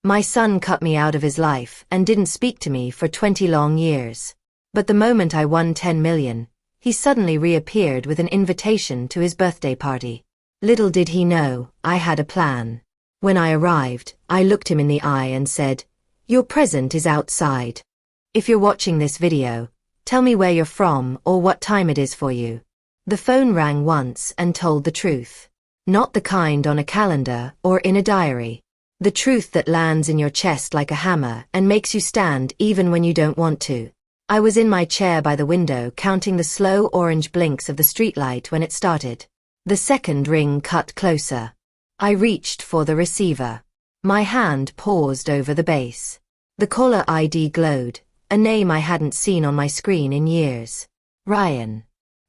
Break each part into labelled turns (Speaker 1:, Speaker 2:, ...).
Speaker 1: My son cut me out of his life and didn't speak to me for 20 long years. But the moment I won 10 million, he suddenly reappeared with an invitation to his birthday party. Little did he know, I had a plan. When I arrived, I looked him in the eye and said, "Your present is outside. If you're watching this video, tell me where you're from or what time it is for you." The phone rang once and told the truth. Not the kind on a calendar or in a diary. The truth that lands in your chest like a hammer and makes you stand even when you don't want to. I was in my chair by the window counting the slow orange blinks of the streetlight when it started. The second ring cut closer. I reached for the receiver. My hand paused over the base. The caller ID glowed, a name I hadn't seen on my screen in years. Ryan.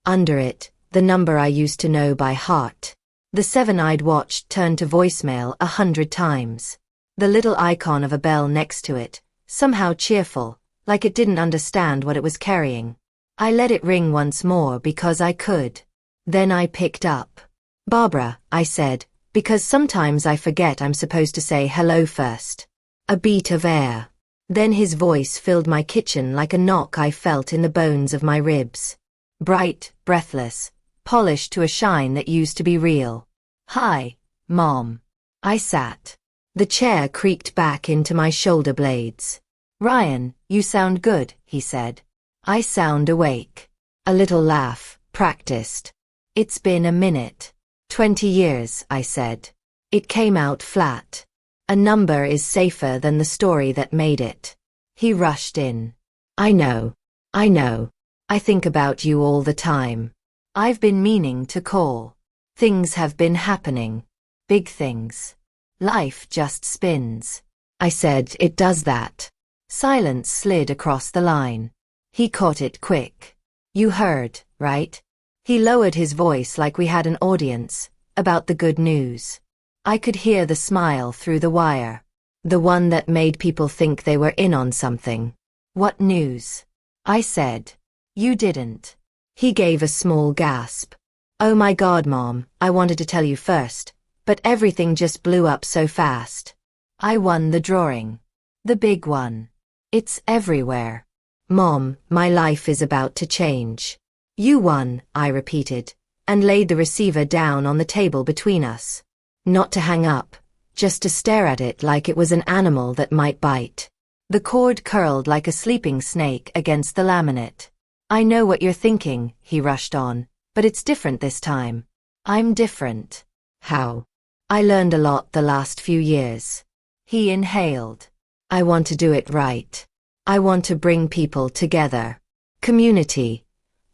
Speaker 1: Under it, the number I used to know by heart. The seven-eyed watch turned to voicemail 100 times. The little icon of a bell next to it, somehow cheerful, like it didn't understand what it was carrying. I let it ring once more because I could. Then I picked up. "Barbara," I said, because sometimes I forget I'm supposed to say hello first. A beat of air. Then his voice filled my kitchen like a knock I felt in the bones of my ribs. Bright, breathless, polished to a shine that used to be real. "Hi, Mom." I sat. The chair creaked back into my shoulder blades. "Ryan, you sound good," he said. "I sound awake." A little laugh, practiced. "It's been a minute." 20 years, I said. It came out flat. A number is safer than the story that made it. He rushed in. I know. I think about you all the time. I've been meaning to call. Things have been happening. Big things. Life just spins." I said, "It does that." Silence slid across the line. He caught it quick. "You heard, right?" He lowered his voice like we had an audience, about the good news. I could hear the smile through the wire. The one that made people think they were in on something. "What news?" I said. "You didn't." He gave a small gasp. "Oh my God, Mom, I wanted to tell you first, but everything just blew up so fast. I won the drawing. The big one. It's everywhere. Mom, my life is about to change." "You won," I repeated, and laid the receiver down on the table between us. Not to hang up, just to stare at it like it was an animal that might bite. The cord curled like a sleeping snake against the laminate. "I know what you're thinking," he rushed on, "but it's different this time. I'm different." "How?" "I learned a lot the last few years." He inhaled. "I want to do it right. I want to bring people together. Community.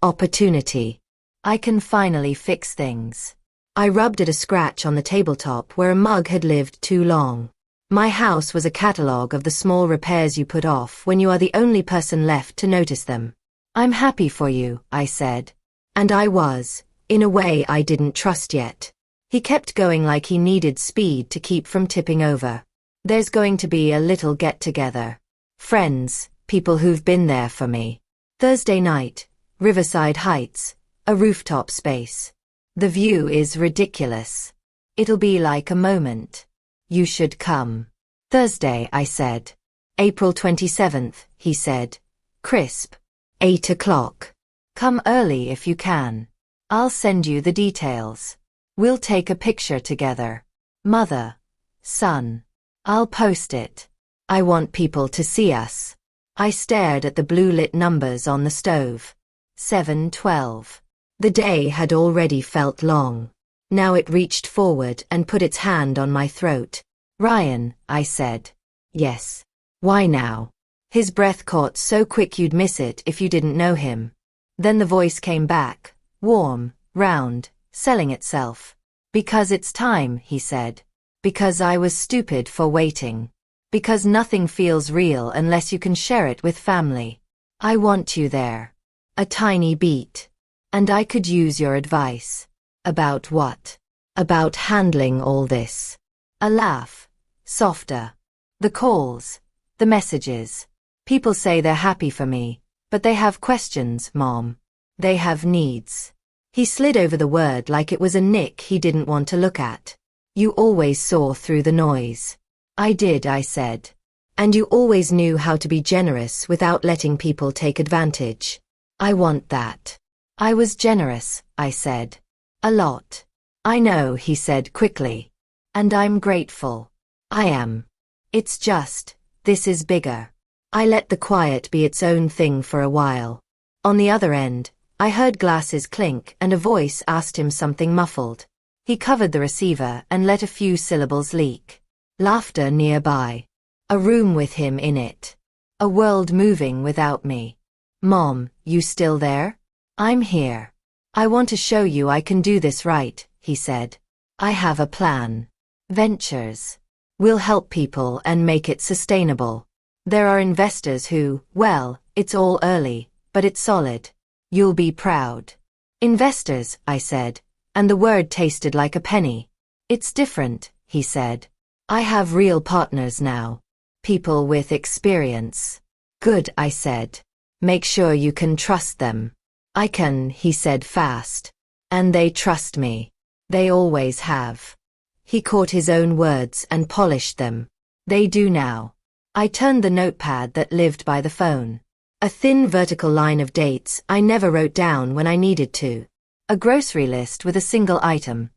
Speaker 1: Opportunity. I can finally fix things." I rubbed at a scratch on the tabletop where a mug had lived too long. My house was a catalogue of the small repairs you put off when you are the only person left to notice them. "I'm happy for you," I said. And I was, in a way I didn't trust yet. He kept going like he needed speed to keep from tipping over. "There's going to be a little get-together. Friends, people who've been there for me. Thursday night, Riverside Heights, a rooftop space. The view is ridiculous. It'll be like a moment. You should come." "Thursday," I said. "April 27th, he said. Crisp. 8 o'clock. Come early if you can. I'll send you the details. We'll take a picture together. Mother. Son. I'll post it. I want people to see us." I stared at the blue-lit numbers on the stove. 7:12. The day had already felt long. Now it reached forward and put its hand on my throat. "Ryan," I said. "Yes." "Why now?" His breath caught so quick you'd miss it if you didn't know him. Then the voice came back, warm, round, selling itself. "Because it's time," he said. "Because I was stupid for waiting. Because nothing feels real unless you can share it with family. I want you there. A tiny beat. And I could use your advice." "About what?" "About handling all this." A laugh. Softer. "The calls. The messages. People say they're happy for me, but they have questions, Mom. They have needs." He slid over the word like it was a nick he didn't want to look at. "You always saw through the noise." I did, I said. And you always knew how to be generous without letting people take advantage. I want that. I was generous, I said. A lot. I know, he said quickly. And I'm grateful. I am. It's just, this is bigger. I let the quiet be its own thing for a while. On the other end, I heard glasses clink and a voice asked him something muffled. He covered the receiver and let a few syllables leak. Laughter nearby. A room with him in it. A world moving without me. Mom, you still there? I'm here. I want to show you I can do this right, he said. I have a plan. Ventures. We'll help people and make it sustainable. There are investors who, well, it's all early, but it's solid. You'll be proud. Investors, I said, and the word tasted like a penny. It's different, he said. I have real partners now. People with experience. Good, I said. Make sure you can trust them. I can, he said fast. And they trust me. They always have. He caught his own words and polished them. They do now. I turned the notepad that lived by the phone. A thin vertical line of dates I never wrote down when I needed to. A grocery list with a single item.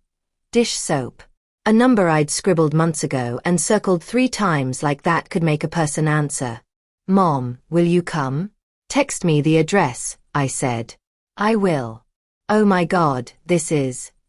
Speaker 1: Dish soap. A number I'd scribbled months ago and circled 3 times like that could make a person answer. Mom, will you come? Text me the address, I said. I will. Oh my God,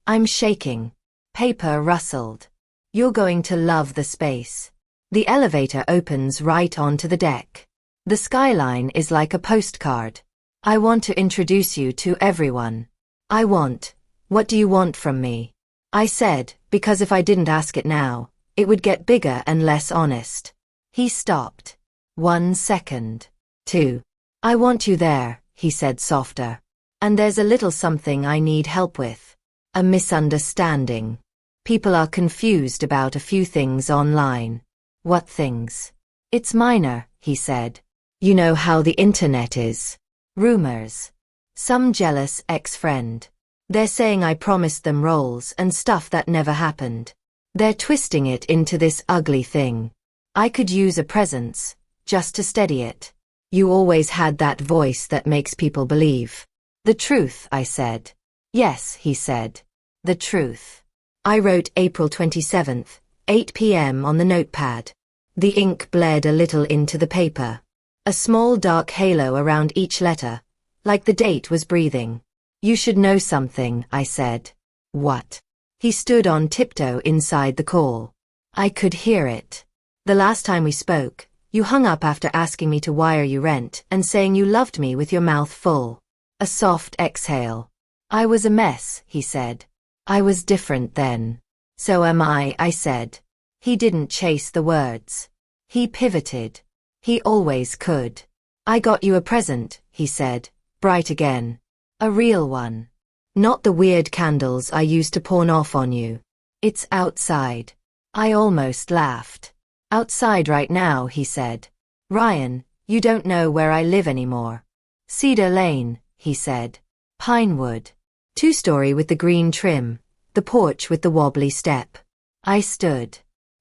Speaker 1: I'm shaking. Paper rustled. You're going to love the space. The elevator opens right onto the deck. The skyline is like a postcard. I want to introduce you to everyone. What do you want from me? I said, because if I didn't ask it now, it would get bigger and less honest. He stopped. 1 second. 2. I want you there, he said softer. And there's a little something I need help with. A misunderstanding. People are confused about a few things online. What things? It's minor, he said. You know how the internet is. Rumors. Some jealous ex-friend. They're saying I promised them roles and stuff that never happened. They're twisting it into this ugly thing. I could use a presence, just to steady it. You always had that voice that makes people believe. The truth, I said. Yes, he said. The truth. I wrote April 27th, 8 p.m. on the notepad. The ink bled a little into the paper. A small dark halo around each letter, like the date was breathing. You should know something, I said. What? He stood on tiptoe inside the call. I could hear it. The last time we spoke, you hung up after asking me to wire you rent and saying you loved me with your mouth full. A soft exhale. I was a mess, he said. I was different then. So am I said. He didn't chase the words. He pivoted. He always could. I got you a present, he said, bright again. A real one. Not the weird candles I used to pawn off on you. It's outside. I almost laughed. Outside right now, he said. Ryan, you don't know where I live anymore. Cedar Lane, he said. Pinewood. 2-story with the green trim, the porch with the wobbly step. I stood.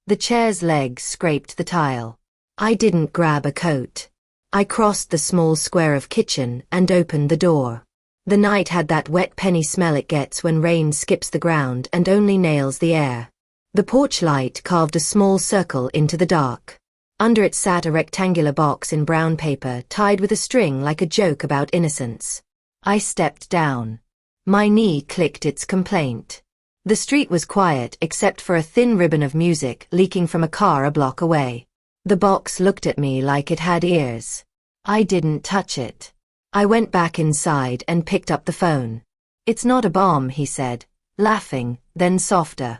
Speaker 1: The chair's legs scraped the tile. I didn't grab a coat. I crossed the small square of kitchen and opened the door. The night had that wet penny smell it gets when rain skips the ground and only nails the air. The porch light carved a small circle into the dark. Under it sat a rectangular box in brown paper tied with a string like a joke about innocence. I stepped down. My knee clicked its complaint. The street was quiet except for a thin ribbon of music leaking from a car a block away. The box looked at me like it had ears. I didn't touch it. I went back inside and picked up the phone. It's not a bomb, he said, laughing, then softer.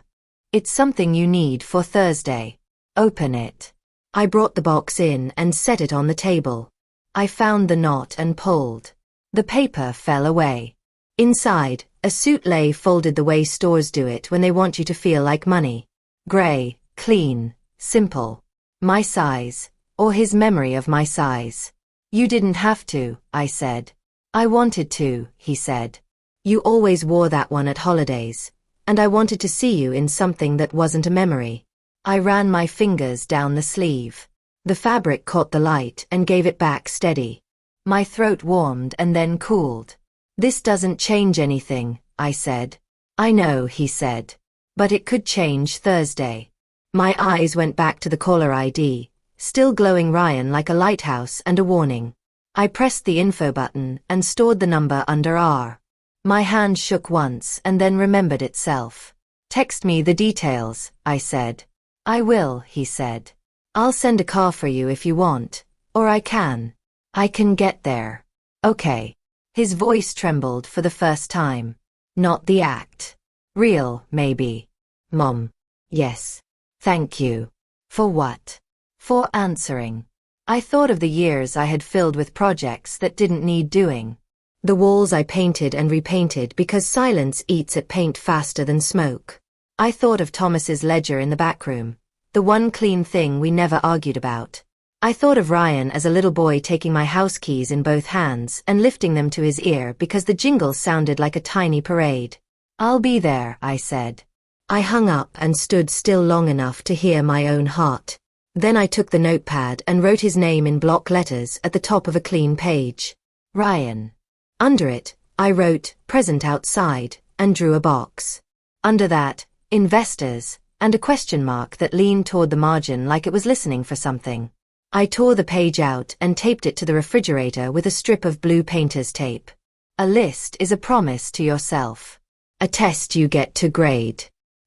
Speaker 1: It's something you need for Thursday. Open it. I brought the box in and set it on the table. I found the knot and pulled. The paper fell away. Inside, a suit lay folded the way stores do it when they want you to feel like money. Gray, clean, simple. My size, or his memory of my size. You didn't have to, I said. I wanted to, he said. You always wore that one at holidays, and I wanted to see you in something that wasn't a memory. I ran my fingers down the sleeve. The fabric caught the light and gave it back steady. My throat warmed and then cooled. This doesn't change anything, I said. I know, he said. But it could change Thursday. My eyes went back to the caller ID, still glowing Ryan like a lighthouse and a warning. I pressed the info button and stored the number under R. My hand shook once and then remembered itself. Text me the details, I said. I will, he said. I'll send a car for you if you want, or I can get there. Okay. His voice trembled for the first time. Not the act. Real, maybe. Mom. Yes. Thank you. For what? For answering. I thought of the years I had filled with projects that didn't need doing. The walls I painted and repainted because silence eats at paint faster than smoke. I thought of Thomas's ledger in the back room, the one clean thing we never argued about. I thought of Ryan as a little boy taking my house keys in both hands and lifting them to his ear because the jingle sounded like a tiny parade. I'll be there, I said. I hung up and stood still long enough to hear my own heart. Then I took the notepad and wrote his name in block letters at the top of a clean page. Ryan. Under it, I wrote, present outside, and drew a box. Under that, investors, and a question mark that leaned toward the margin like it was listening for something. I tore the page out and taped it to the refrigerator with a strip of blue painter's tape. A list is a promise to yourself. A test you get to grade.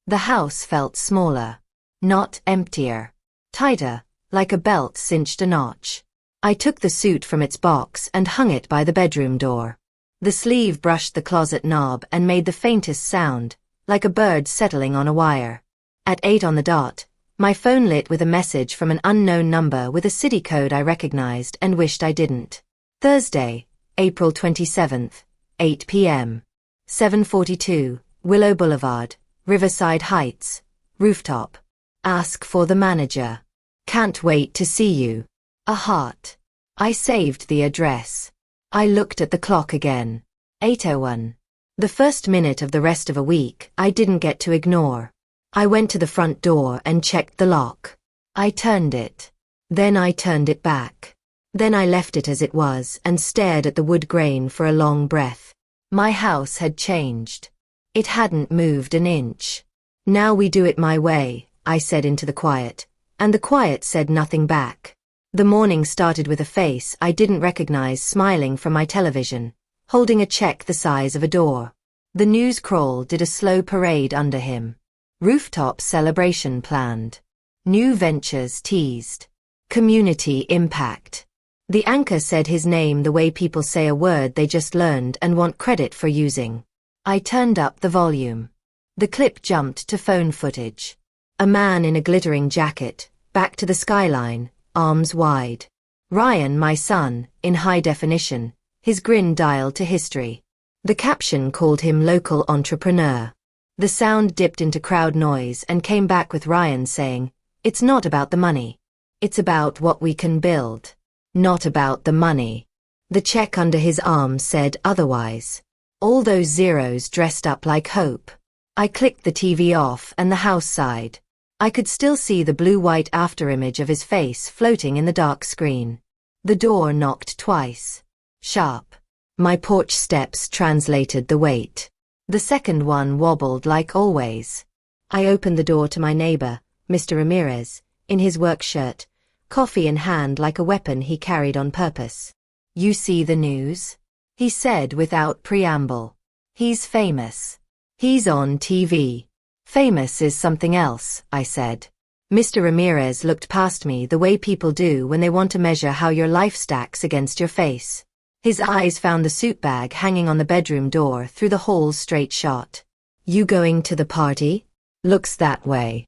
Speaker 1: The house felt smaller. Not emptier. Tighter, like a belt cinched a notch. I took the suit from its box and hung it by the bedroom door. The sleeve brushed the closet knob and made the faintest sound, like a bird settling on a wire. At 8 on the dot, my phone lit with a message from an unknown number with a city code I recognized and wished I didn't. Thursday, April 27th, 8 p.m. 742, Willow Boulevard, Riverside Heights, rooftop. Ask for the manager. Can't wait to see you. A heart. I saved the address. I looked at the clock again. 8:01. The first minute of the rest of a week I didn't get to ignore. I went to the front door and checked the lock. I turned it. Then I turned it back. Then I left it as it was and stared at the wood grain for a long breath. My house had changed. It hadn't moved an inch. Now we do it my way, I said into the quiet, and the quiet said nothing back. The morning started with a face I didn't recognize smiling from my television, holding a check the size of a door. The news crawl did a slow parade under him. Rooftop celebration planned. New ventures teased. Community impact. The anchor said his name the way people say a word they just learned and want credit for using. I turned up the volume. The clip jumped to phone footage. A man in a glittering jacket, back to the skyline, arms wide. Ryan, my son, in high definition, his grin dialed to history. The caption called him local entrepreneur. The sound dipped into crowd noise and came back with Ryan saying, "It's not about the money. It's about what we can build. Not about the money." The check under his arm said otherwise. All those zeros dressed up like hope. I clicked the TV off and the house sighed. I could still see the blue-white afterimage of his face floating in the dark screen. The door knocked twice. Sharp. My porch steps translated the weight. The second one wobbled like always. I opened the door to my neighbor, Mr. Ramirez, in his work shirt, coffee in hand like a weapon he carried on purpose. "You see the news?" he said without preamble. "He's famous. He's on TV." "Famous is something else," I said. Mr. Ramirez looked past me the way people do when they want to measure how your life stacks against your face. His eyes found the suit bag hanging on the bedroom door through the hall's straight shot. "You going to the party?" "Looks that way."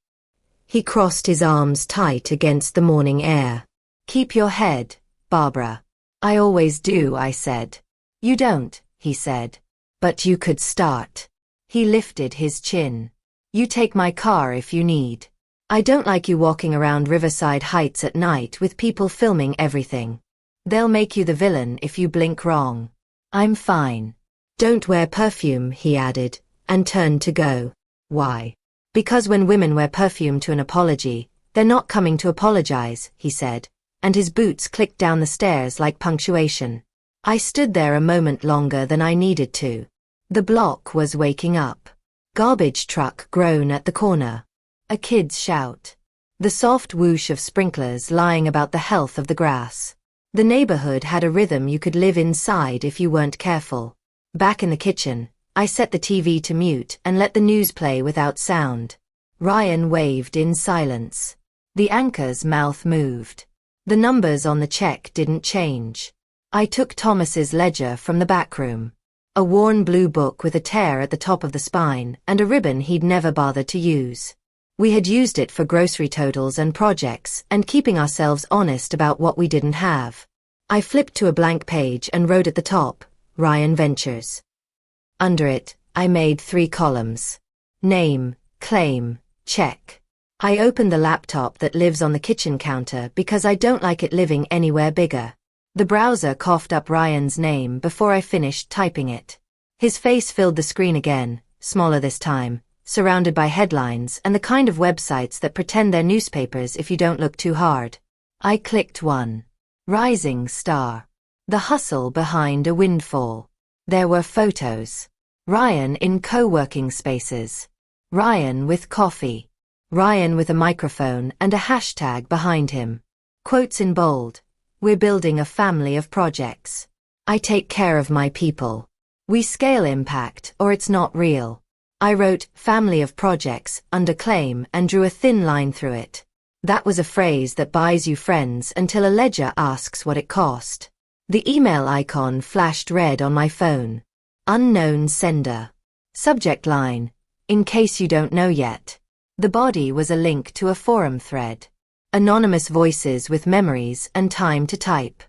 Speaker 1: He crossed his arms tight against the morning air. "Keep your head, Barbara." "I always do," I said. "You don't," he said. "But you could start." He lifted his chin. "You take my car if you need. I don't like you walking around Riverside Heights at night with people filming everything. They'll make you the villain if you blink wrong. I'm fine." "Don't wear perfume," he added, and turned to go. "Why?" Because when women wear perfume to an apology, they're not coming to apologize, he said, and his boots clicked down the stairs like punctuation. I stood there a moment longer than I needed to. The block was waking up. Garbage truck groan at the corner. A kid's shout. The soft whoosh of sprinklers lying about the health of the grass. The neighborhood had a rhythm you could live inside if you weren't careful. Back in the kitchen, I set the TV to mute and let the news play without sound. Ryan waved in silence. The anchor's mouth moved. The numbers on the check didn't change. I took Thomas's ledger from the back room. A worn blue book with a tear at the top of the spine and a ribbon he'd never bothered to use. We had used it for grocery totals and projects and keeping ourselves honest about what we didn't have. I flipped to a blank page and wrote at the top, Ryan Ventures. Under it, I made 3 columns. Name, claim, check. I opened the laptop that lives on the kitchen counter because I don't like it living anywhere bigger. The browser coughed up Ryan's name before I finished typing it. His face filled the screen again, smaller this time, surrounded by headlines and the kind of websites that pretend they're newspapers if you don't look too hard. I clicked one. Rising star. The hustle behind a windfall. There were photos. Ryan in co-working spaces. Ryan with coffee. Ryan with a microphone and a hashtag behind him. Quotes in bold. We're building a family of projects. I take care of my people. We scale impact or it's not real. I wrote family of projects under claim and drew a thin line through it. That was a phrase that buys you friends until a ledger asks what it cost. The email icon flashed red on my phone. Unknown sender. Subject line. In case you don't know yet. The body was a link to a forum thread. Anonymous voices with memories and time to type.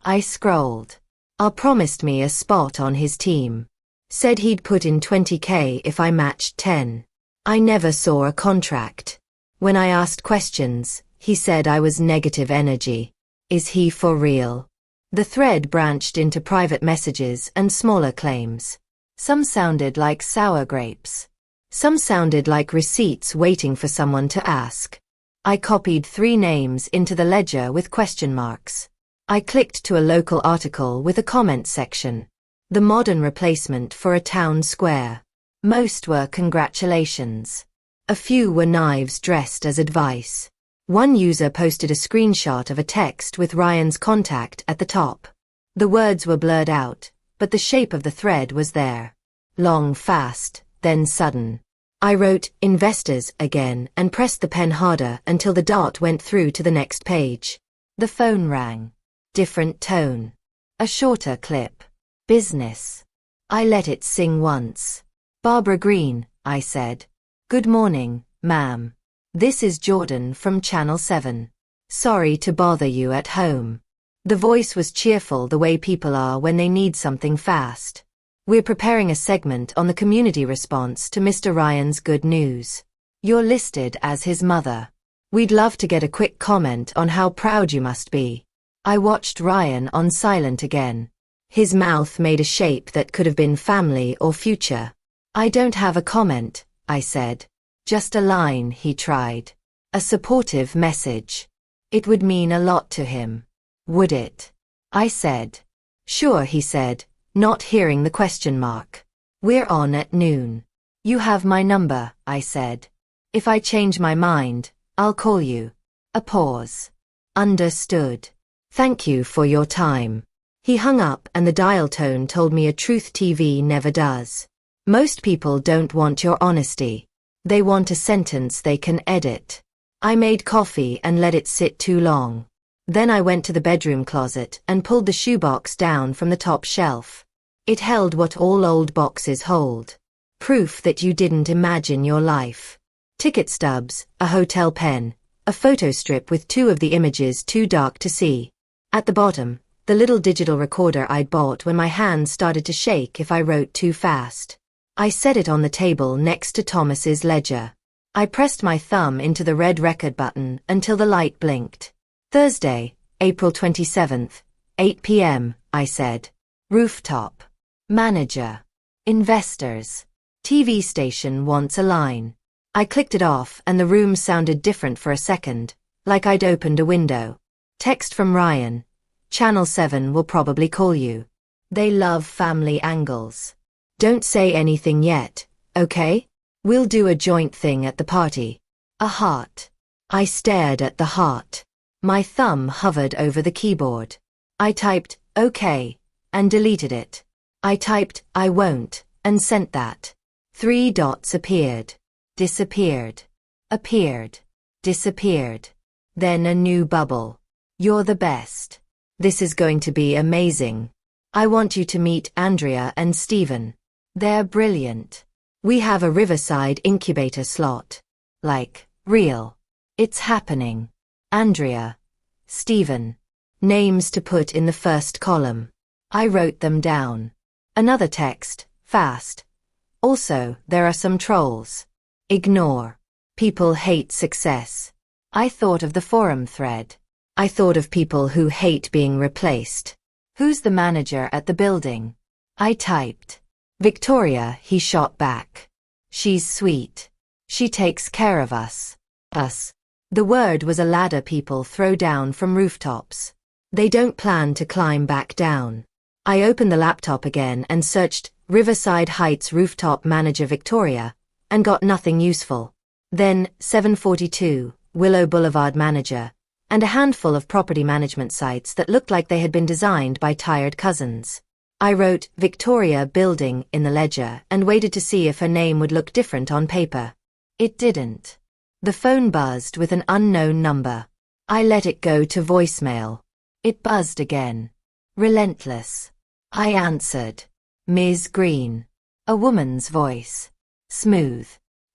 Speaker 1: I scrolled. Al promised me a spot on his team. Said he'd put in $20K if I matched 10. I never saw a contract. When I asked questions, he said I was negative energy. Is he for real? The thread branched into private messages and smaller claims. Some sounded like sour grapes. Some sounded like receipts waiting for someone to ask. I copied 3 names into the ledger with question marks. I clicked to a local article with a comment section. The modern replacement for a town square. Most were congratulations. A few were knives dressed as advice. One user posted a screenshot of a text with Ryan's contact at the top. The words were blurred out, but the shape of the thread was there. Long, fast, then sudden. I wrote investors again and pressed the pen harder until the dot went through to the next page. The phone rang. Different tone. A shorter clip. Business. I let it sing once. Barbara Green, I said. Good morning, ma'am. This is Jordan from Channel 7. Sorry to bother you at home. The voice was cheerful the way people are when they need something fast. We're preparing a segment on the community response to Mr. Ryan's good news. You're listed as his mother. We'd love to get a quick comment on how proud you must be. I watched Ryan on silent again. His mouth made a shape that could have been family or future. I don't have a comment, I said. Just a line, he tried. A supportive message. It would mean a lot to him. Would it? I said. Sure, he said, not hearing the question mark. We're on at noon. You have my number, I said. If I change my mind, I'll call you. A pause. Understood. Thank you for your time. He hung up and the dial tone told me a truth TV never does. Most people don't want your honesty. They want a sentence they can edit. I made coffee and let it sit too long. Then I went to the bedroom closet and pulled the shoebox down from the top shelf. It held what all old boxes hold. Proof that you didn't imagine your life. Ticket stubs, a hotel pen, a photo strip with 2 of the images too dark to see. At the bottom, the little digital recorder I'd bought when my hands started to shake if I wrote too fast. I set it on the table next to Thomas's ledger. I pressed my thumb into the red record button until the light blinked. Thursday, April 27th, 8 p.m., I said. Rooftop. Manager. Investors. TV station wants a line. I clicked it off and the room sounded different for a second, like I'd opened a window. Text from Ryan. Channel 7 will probably call you. They love family angles. Don't say anything yet, okay? We'll do a joint thing at the party. A heart. I stared at the heart. My thumb hovered over the keyboard. I typed, okay, and deleted it. I typed, I won't, and sent that. 3 dots appeared. Disappeared. Appeared. Disappeared. Then a new bubble. You're the best. This is going to be amazing. I want you to meet Andrea and Stephen. They're brilliant. We have a Riverside incubator slot. Like, real. It's happening. Andrea. Stephen. Names to put in the first column. I wrote them down. Another text, fast. Also, there are some trolls. Ignore. People hate success. I thought of the forum thread. I thought of people who hate being replaced. Who's the manager at the building? I typed. Victoria, he shot back. She's sweet. She takes care of us. Us. The word was a ladder people throw down from rooftops. They don't plan to climb back down. I opened the laptop again and searched Riverside Heights rooftop manager Victoria, and got nothing useful. Then 742, Willow Boulevard manager, and a handful of property management sites that looked like they had been designed by tired cousins. I wrote Victoria Building in the ledger and waited to see if her name would look different on paper. It didn't. The phone buzzed with an unknown number. I let it go to voicemail. It buzzed again. Relentless. I answered. Ms. Green. A woman's voice. Smooth.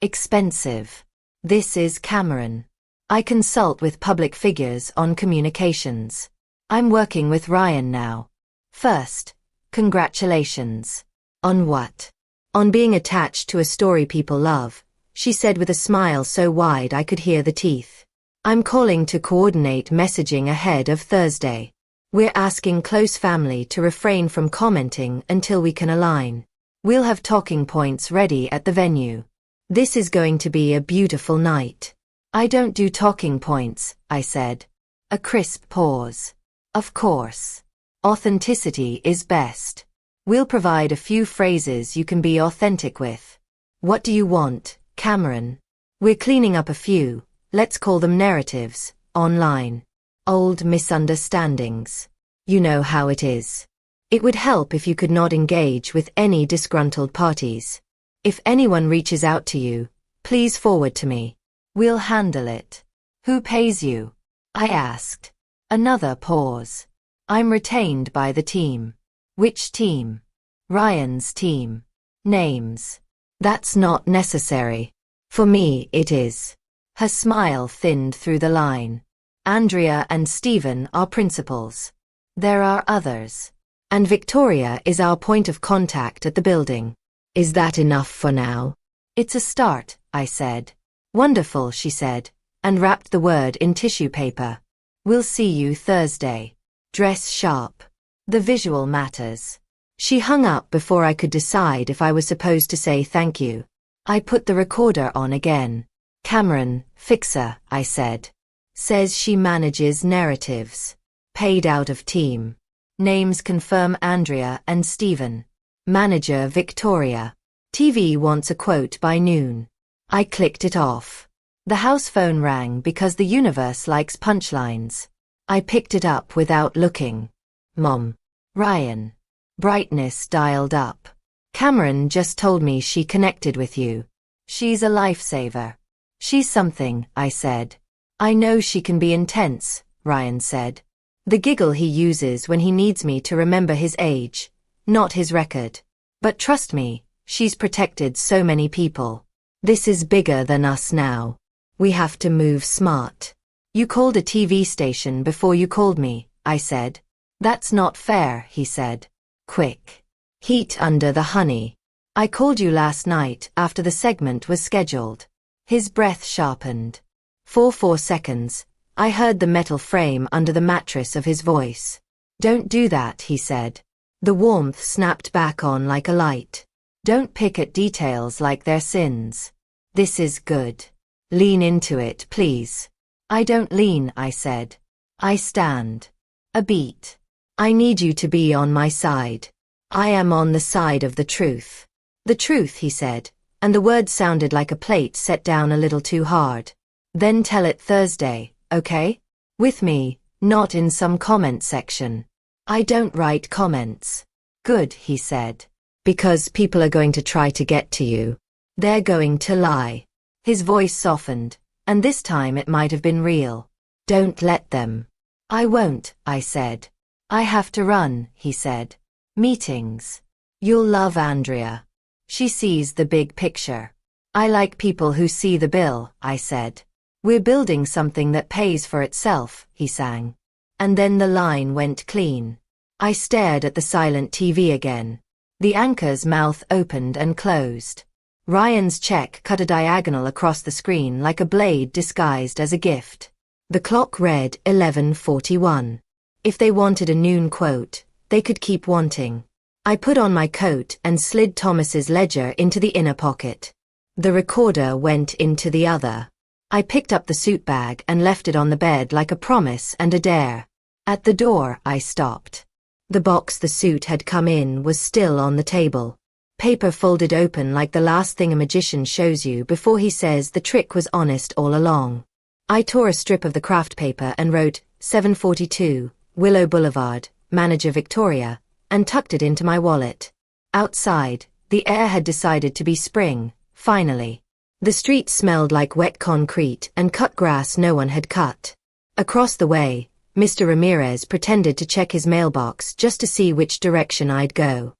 Speaker 1: Expensive. This is Cameron. I consult with public figures on communications. I'm working with Ryan now. First, congratulations. On what? On being attached to a story people love, she said with a smile so wide I could hear the teeth. I'm calling to coordinate messaging ahead of Thursday. We're asking close family to refrain from commenting until we can align. We'll have talking points ready at the venue. This is going to be a beautiful night. I don't do talking points, I said. A crisp pause. Of course. Authenticity is best. We'll provide a few phrases you can be authentic with. What do you want, Cameron? We're cleaning up a few, let's call them narratives, online. Old misunderstandings. You know how it is. It would help if you could not engage with any disgruntled parties. If anyone reaches out to you, please forward to me. We'll handle it. Who pays you? I asked. Another pause. I'm retained by the team. Which team? Ryan's team. Names. That's not necessary. For me, it is. Her smile thinned through the line. Andrea and Stephen are principals. There are others. And Victoria is our point of contact at the building. Is that enough for now? It's a start, I said. Wonderful, she said, and wrapped the word in tissue paper. We'll see you Thursday. Dress sharp. The visual matters. She hung up before I could decide if I was supposed to say thank you. I put the recorder on again. Cameron, fixer, I said. Says she manages narratives. Paid out of team. Names confirm Andrea and Stephen. Manager Victoria. TV wants a quote by noon. I clicked it off. The house phone rang because the universe likes punchlines. I picked it up without looking. Mom. Ryan. Brightness dialed up. Cameron just told me she connected with you. She's a lifesaver. She's something, I said. I know she can be intense, Ryan said. The giggle he uses when he needs me to remember his age, not his record. But trust me, she's protected so many people. This is bigger than us now. We have to move smart. You called a TV station before you called me, I said. That's not fair, he said. Quick. Heat under the honey. I called you last night after the segment was scheduled. His breath sharpened. For 4 seconds, I heard the metal frame under the mattress of his voice. Don't do that, he said. The warmth snapped back on like a light. Don't pick at details like they're sins. This is good. Lean into it, please. I don't lean, I said. I stand. A beat. I need you to be on my side. I am on the side of the truth. The truth, he said, and the word sounded like a plate set down a little too hard. Then tell it Thursday, okay? With me, not in some comment section. I don't write comments. Good, he said. Because people are going to try to get to you. They're going to lie. His voice softened, and this time it might have been real. Don't let them. I won't, I said. I have to run, he said. Meetings. You'll love Andrea. She sees the big picture. I like people who see the bill, I said. We're building something that pays for itself, he sang. And then the line went clean. I stared at the silent TV again. The anchor's mouth opened and closed. Ryan's check cut a diagonal across the screen like a blade disguised as a gift. The clock read 11:41. If they wanted a noon quote, they could keep wanting. I put on my coat and slid Thomas's ledger into the inner pocket. The recorder went into the other. I picked up the suit bag and left it on the bed like a promise and a dare. At the door, I stopped. The box the suit had come in was still on the table. Paper folded open like the last thing a magician shows you before he says the trick was honest all along. I tore a strip of the craft paper and wrote, 742, Willow Boulevard, Manager Victoria, and tucked it into my wallet. Outside, the air had decided to be spring, finally. The street smelled like wet concrete and cut grass no one had cut. Across the way, Mr. Ramirez pretended to check his mailbox just to see which direction I'd go.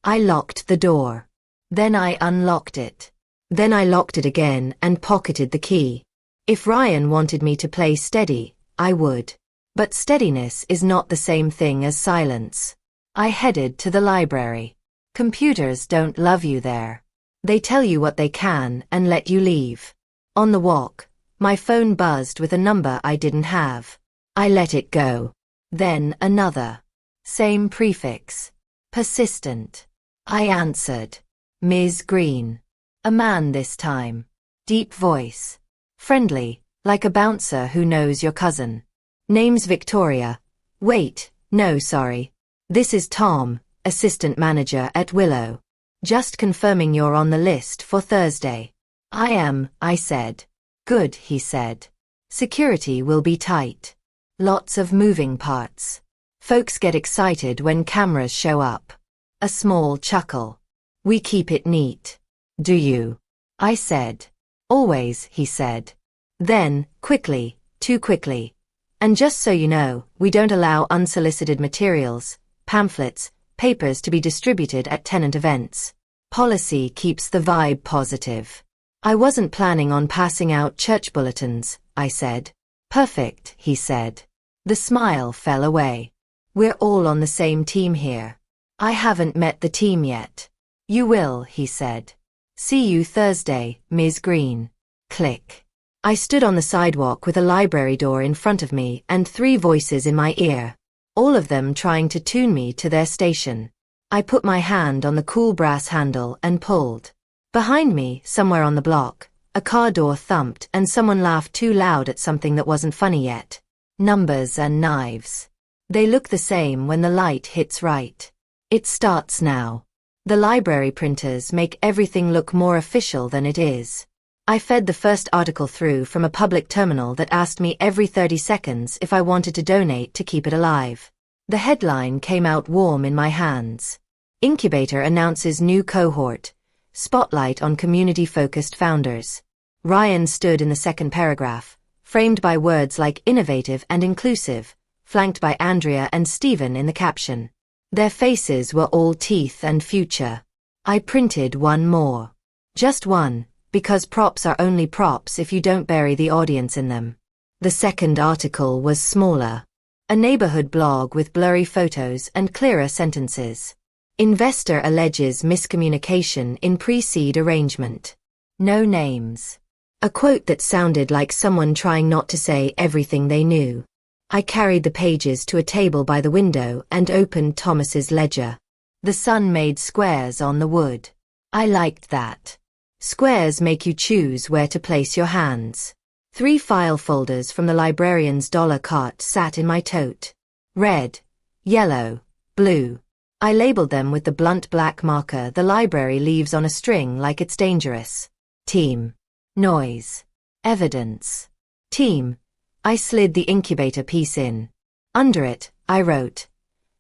Speaker 1: I locked the door. Then I unlocked it. Then I locked it again and pocketed the key. If Ryan wanted me to play steady, I would. But steadiness is not the same thing as silence. I headed to the library. Computers don't love you there. They tell you what they can and let you leave. On the walk, my phone buzzed with a number I didn't have. I let it go. Then another. Same prefix. Persistent. I answered. Ms. Green. A man this time. Deep voice. Friendly, like a bouncer who knows your cousin. Name's Victoria. Wait, no, sorry. This is Tom, assistant manager at Willow. Just confirming you're on the list for Thursday. I am, I said. Good, he said. Security will be tight. Lots of moving parts. Folks get excited when cameras show up. A small chuckle. We keep it neat. Do you? I said. Always, he said. Then, quickly, too quickly. And just so you know, we don't allow unsolicited materials, pamphlets, papers to be distributed at tenant events. Policy keeps the vibe positive. I wasn't planning on passing out church bulletins, I said. Perfect, he said. The smile fell away. We're all on the same team here. I haven't met the team yet. You will, he said. See you Thursday, Ms. Green. Click. I stood on the sidewalk with a library door in front of me and 3 voices in my ear. All of them trying to tune me to their station. I put my hand on the cool brass handle and pulled. Behind me, somewhere on the block, a car door thumped and someone laughed too loud at something that wasn't funny yet. Numbers and knives. They look the same when the light hits right. It starts now. The library printers make everything look more official than it is. I fed the first article through from a public terminal that asked me every 30 seconds if I wanted to donate to keep it alive. The headline came out warm in my hands. Incubator announces new cohort. Spotlight on community-focused founders. Ryan stood in the second paragraph, framed by words like innovative and inclusive, flanked by Andrea and Stephen in the caption. Their faces were all teeth and future. I printed one more. Just one, because props are only props if you don't bury the audience in them. The second article was smaller. A neighborhood blog with blurry photos and clearer sentences. Investor alleges miscommunication in pre-seed arrangement. No names. A quote that sounded like someone trying not to say everything they knew. I carried the pages to a table by the window and opened Thomas's ledger. The sun made squares on the wood. I liked that. Squares make you choose where to place your hands. 3 file folders from the librarian's dollar cart sat in my tote. Red, yellow, blue. I labeled them with the blunt black marker the library leaves on a string like it's dangerous. Team. Noise. Evidence. Team. I slid the incubator piece in. Under it, I wrote,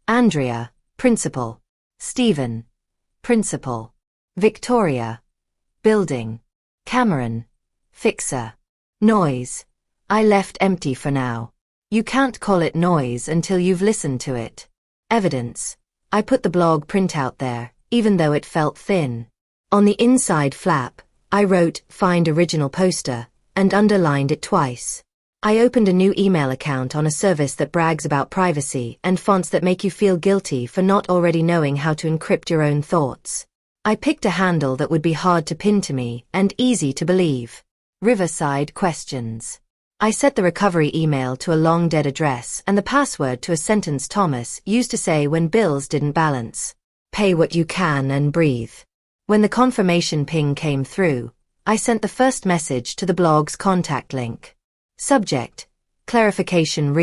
Speaker 1: Andrea, Principal. Stephen, Principal. Victoria, Building. Cameron, Fixer. Noise. I left empty for now. You can't call it noise until you've listened to it. Evidence. I put the blog printout there, even though it felt thin. On the inside flap, I wrote, Find original poster, and underlined it twice. I opened a new email account on a service that brags about privacy and fonts that make you feel guilty for not already knowing how to encrypt your own thoughts. I picked a handle that would be hard to pin to me and easy to believe. Riverside Questions. I set the recovery email to a long-dead address and the password to a sentence Thomas used to say when bills didn't balance. Pay what you can and breathe. When the confirmation ping came through, I sent the first message to the blog's contact link. Subject. Clarification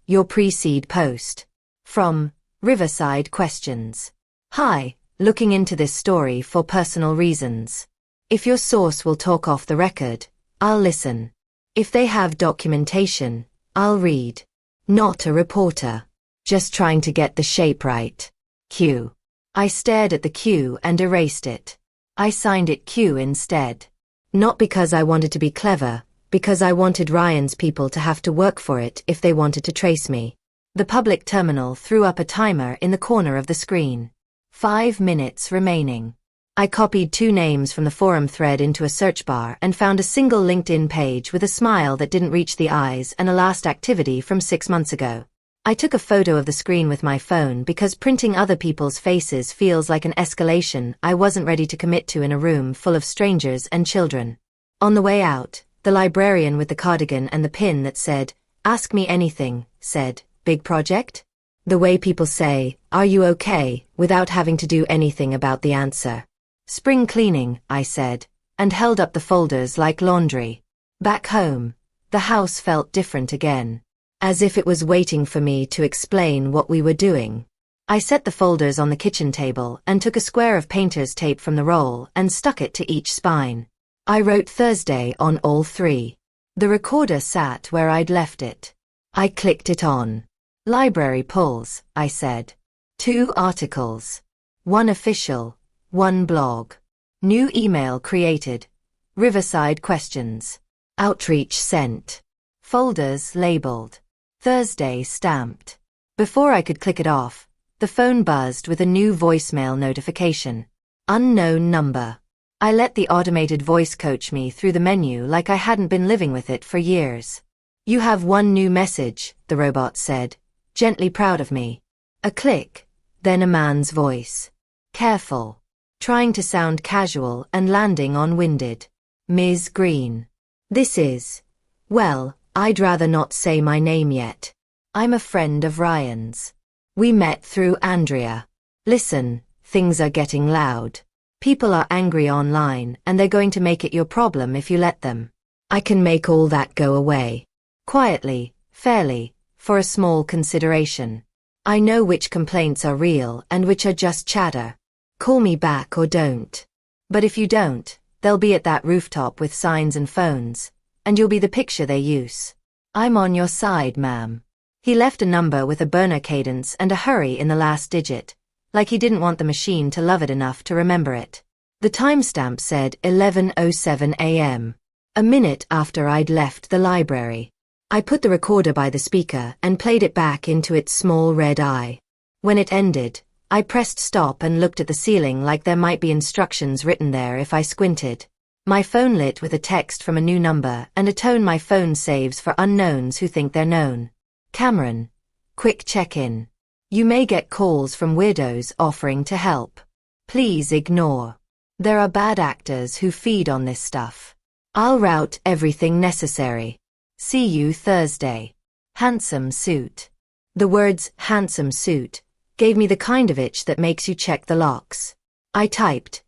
Speaker 1: your pre-seed post. From Riverside Questions. Hi, looking into this story for personal reasons. If your source will talk off the record, I'll listen. If they have documentation, I'll read. Not a reporter. Just trying to get the shape right. Q. I stared at the Q and erased it. I signed it Q instead. Not because I wanted to be clever, because I wanted Ryan's people to have to work for it if they wanted to trace me. The public terminal threw up a timer in the corner of the screen. 5 minutes remaining. I copied 2 names from the forum thread into a search bar and found a single LinkedIn page with a smile that didn't reach the eyes and a last activity from 6 months ago. I took a photo of the screen with my phone because printing other people's faces feels like an escalation I wasn't ready to commit to in a room full of strangers and children. On the way out, the librarian with the cardigan and the pin that said, Ask me anything, said, Big project? The way people say, Are you okay, without having to do anything about the answer. Spring cleaning, I said, and held up the folders like laundry. Back home, the house felt different again. As if it was waiting for me to explain what we were doing. I set the folders on the kitchen table and took a square of painter's tape from the roll and stuck it to each spine. I wrote Thursday on all 3. The recorder sat where I'd left it. I clicked it on. Library polls, I said. 2 articles. 1 official, 1 blog. New email created. Riverside Questions. Outreach sent. Folders labeled. Thursday stamped. Before I could click it off, the phone buzzed with a new voicemail notification. Unknown number. I let the automated voice coach me through the menu like I hadn't been living with it for years. You have 1 new message, the robot said, gently proud of me. A click, then a man's voice. Careful. Trying to sound casual and landing on winded. Ms. Green. This is... Well, I'd rather not say my name yet. I'm a friend of Ryan's. We met through Andrea. Listen, things are getting loud. People are angry online and they're going to make it your problem if you let them. I can make all that go away. Quietly, fairly, for a small consideration. I know which complaints are real and which are just chatter. Call me back or don't. But if you don't, they'll be at that rooftop with signs and phones, and you'll be the picture they use. I'm on your side, ma'am. He left a number with a burner cadence and a hurry in the last digit, like he didn't want the machine to love it enough to remember it. The timestamp said 11:07 a.m. A minute after I'd left the library. I put the recorder by the speaker and played it back into its small red eye. When it ended, I pressed stop and looked at the ceiling like there might be instructions written there if I squinted. My phone lit with a text from a new number and a tone my phone saves for unknowns who think they're known. Cameron. Quick check-in. You may get calls from weirdos offering to help. Please ignore. There are bad actors who feed on this stuff. I'll route everything necessary. See you Thursday. Handsome suit. The words handsome suit gave me the kind of itch that makes you check the locks. I typed,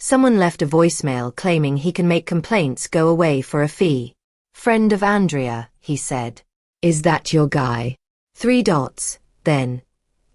Speaker 1: Someone left a voicemail claiming he can make complaints go away for a fee. Friend of Andrea, he said. Is that your guy? 3 dots, then.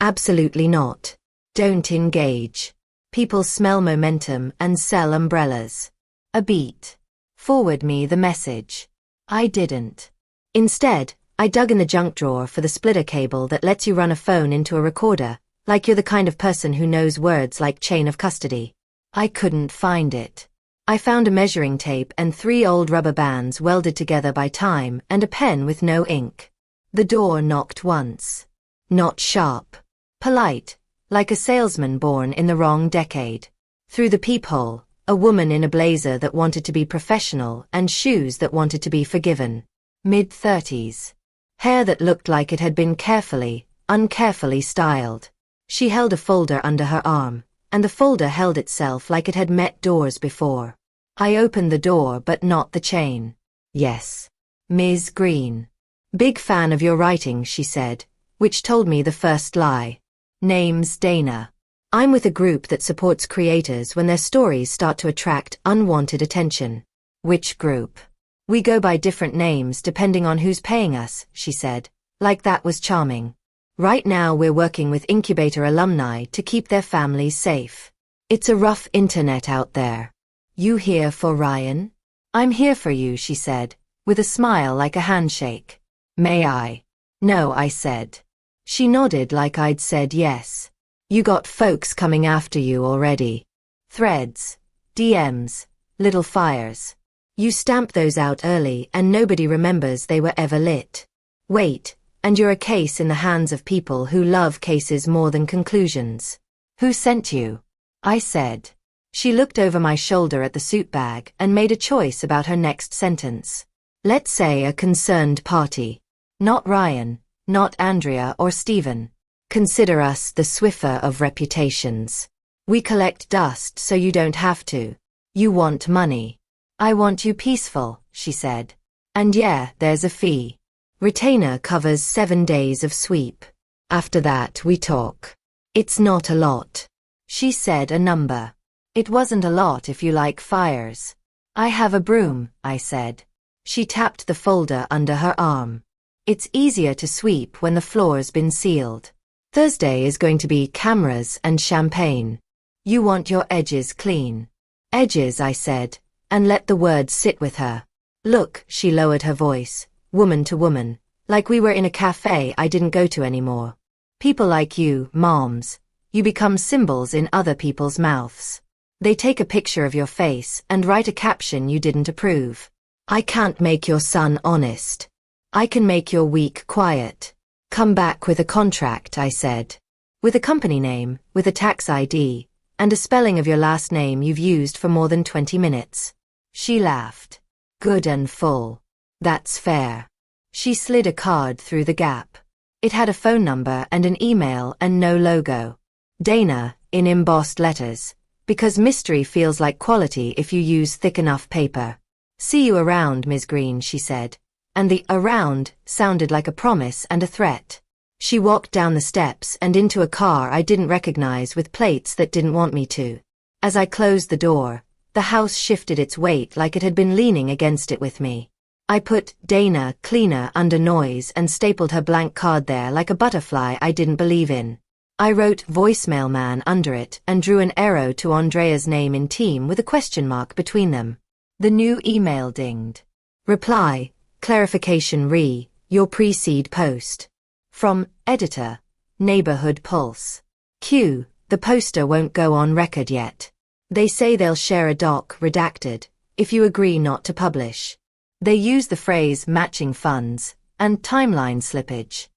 Speaker 1: Absolutely not. Don't engage. People smell momentum and sell umbrellas. A beat. Forward me the message. I didn't. Instead, I dug in the junk drawer for the splitter cable that lets you run a phone into a recorder, like you're the kind of person who knows words like chain of custody. I couldn't find it. I found a measuring tape and 3 old rubber bands welded together by time and a pen with no ink. The door knocked once. Not sharp. Polite, like a salesman born in the wrong decade. Through the peephole, a woman in a blazer that wanted to be professional and shoes that wanted to be forgiven. Mid-30s. Hair that looked like it had been uncarefully styled. She held a folder under her arm, and the folder held itself like it had met doors before. I opened the door but not the chain. Yes. Ms. Green. Big fan of your writing, she said, which told me the first lie. Name's Dana. I'm with a group that supports creators when their stories start to attract unwanted attention. Which group? We go by different names depending on who's paying us, she said, like that was charming. Right now we're working with incubator alumni to keep their families safe. It's a rough internet out there. You here for Ryan? I'm here for you, she said, with a smile like a handshake. May I? No, I said. She nodded like I'd said yes. You got folks coming after you already. Threads, DMs, little fires. You stamp those out early and nobody remembers they were ever lit. Wait, and you're a case in the hands of people who love cases more than conclusions. Who sent you? I said. She looked over my shoulder at the suit bag and made a choice about her next sentence. Let's say a concerned party. Not Ryan, not Andrea or Stephen. Consider us the Swiffer of reputations. We collect dust so you don't have to. You want money. I want you peaceful, she said. And yeah, there's a fee. Retainer covers 7 days of sweep. After that we talk. It's not a lot. She said a number. It wasn't a lot if you like fires. I have a broom, I said. She tapped the folder under her arm. It's easier to sweep when the floor's been sealed. Thursday is going to be cameras and champagne. You want your edges clean. Edges, I said, and let the words sit with her. Look, she lowered her voice, woman to woman, like we were in a cafe I didn't go to anymore. People like you, moms, you become symbols in other people's mouths. They take a picture of your face and write a caption you didn't approve. I can't make your son honest. I can make your week quiet. Come back with a contract, I said. With a company name, with a tax ID, and a spelling of your last name you've used for more than 20 minutes. She laughed. Good and full. That's fair. She slid a card through the gap. It had a phone number and an email and no logo. Dana, in embossed letters, because mystery feels like quality if you use thick enough paper. See you around, Ms. Green, she said. And the around sounded like a promise and a threat. She walked down the steps and into a car I didn't recognize with plates that didn't want me to. As I closed the door, the house shifted its weight like it had been leaning against it with me. I put Dana cleaner under noise and stapled her blank card there like a butterfly I didn't believe in. I wrote voicemail man under it and drew an arrow to Andrea's name in team with a question mark between them. The new email dinged. Reply, clarification your pre-seed post. From, editor, Neighborhood Pulse. Q, the poster won't go on record yet. They say they'll share a doc redacted, if you agree not to publish. They use the phrase matching funds, and timeline slippage.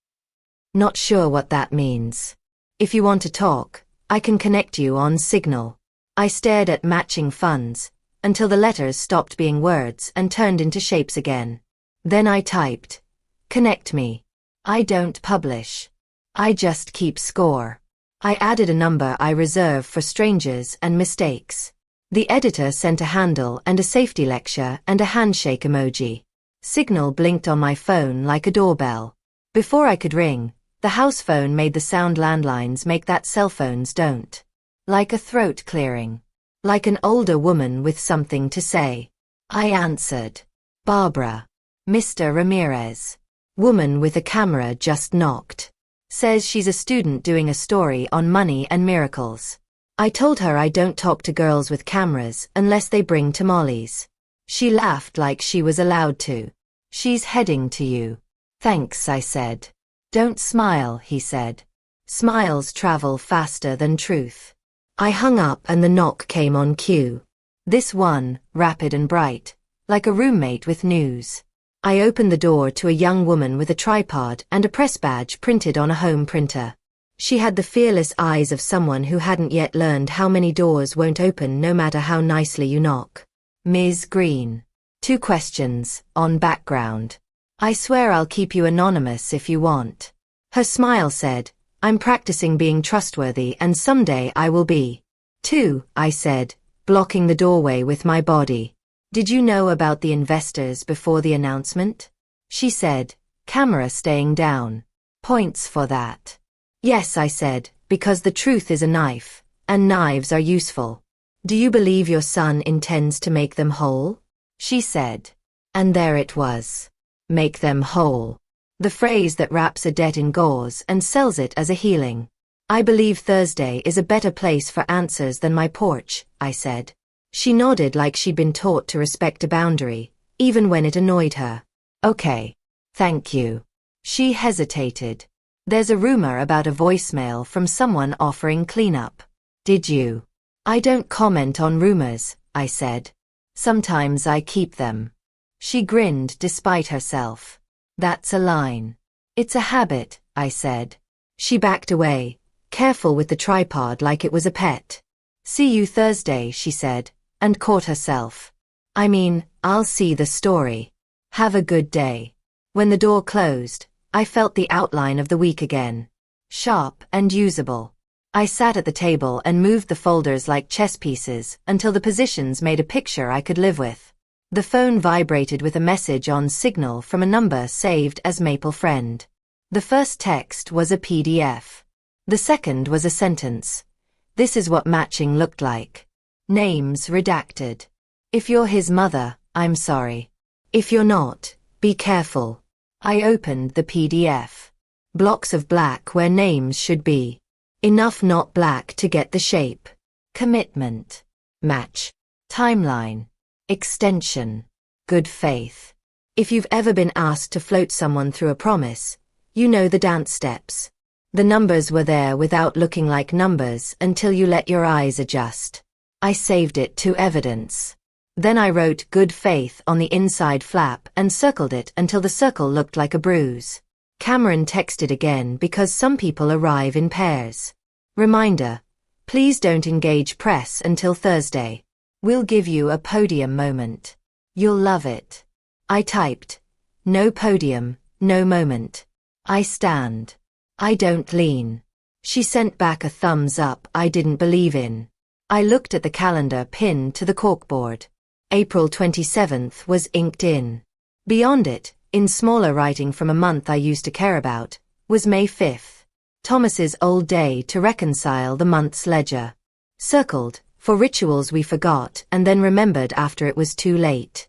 Speaker 1: Not sure what that means. If you want to talk, I can connect you on Signal. I stared at matching funds, until the letters stopped being words and turned into shapes again. Then I typed, connect me. I don't publish. I just keep score. I added a number I reserve for strangers and mistakes. The editor sent a handle and a safety lecture and a handshake emoji. Signal blinked on my phone like a doorbell. Before I could ring, the house phone made the sound landlines make that cell phones don't. Like a throat clearing. like an older woman with something to say. I answered. Barbara. Mr. Ramirez. Woman with a camera just knocked. Says she's a student doing a story on money and miracles. I told her I don't talk to girls with cameras unless they bring tamales. She laughed like she was allowed to. She's heading to you. Thanks, I said. Don't smile, he said. Smiles travel faster than truth. I hung up and the knock came on cue. This one, rapid and bright, like a roommate with news. I opened the door to a young woman with a tripod and a press badge printed on a home printer. She had the fearless eyes of someone who hadn't yet learned how many doors won't open no matter how nicely you knock. Ms. Green. 2 questions, on background. I swear I'll keep you anonymous if you want. Her smile said, I'm practicing being trustworthy and someday I will be. 2, I said, blocking the doorway with my body. Did you know about the investors before the announcement? She said, camera staying down. Points for that. Yes, I said, because the truth is a knife, and knives are useful. Do you believe your son intends to make them whole? She said. And there it was. Make them whole. The phrase that wraps a debt in gauze and sells it as a healing. I believe Thursday is a better place for answers than my porch, I said. She nodded like she'd been taught to respect a boundary, even when it annoyed her. Okay. Thank you. She hesitated. There's a rumor about a voicemail from someone offering cleanup. Did you? I don't comment on rumors, I said. Sometimes I keep them. She grinned despite herself. That's a line. It's a habit, I said. She backed away, careful with the tripod like it was a pet. See you Thursday, she said, and caught herself. I mean, I'll see the story. Have a good day. When the door closed, I felt the outline of the week again. Sharp and usable. I sat at the table and moved the folders like chess pieces until the positions made a picture I could live with. The phone vibrated with a message on Signal from a number saved as Maple Friend. The first text was a PDF. The second was a sentence. This is what matching looked like. Names redacted. If you're his mother, I'm sorry. If you're not, be careful. I opened the PDF. Blocks of black where names should be. Enough not black to get the shape. Commitment. Match. Timeline. Extension. Good faith. If you've ever been asked to float someone through a promise, you know the dance steps. The numbers were there without looking like numbers until you let your eyes adjust. I saved it to evidence. Then I wrote good faith on the inside flap and circled it until the circle looked like a bruise. Cameron texted again because some people arrive in pairs. Reminder, please don't engage press until Thursday. We'll give you a podium moment. You'll love it. I typed, no podium, no moment. I stand. I don't lean. She sent back a thumbs up I didn't believe in. I looked at the calendar pinned to the corkboard. April 27th was inked in. Beyond it, in smaller writing from a month I used to care about, was May 5th. Thomas's old day to reconcile the month's ledger. Circled, for rituals we forgot and then remembered after it was too late.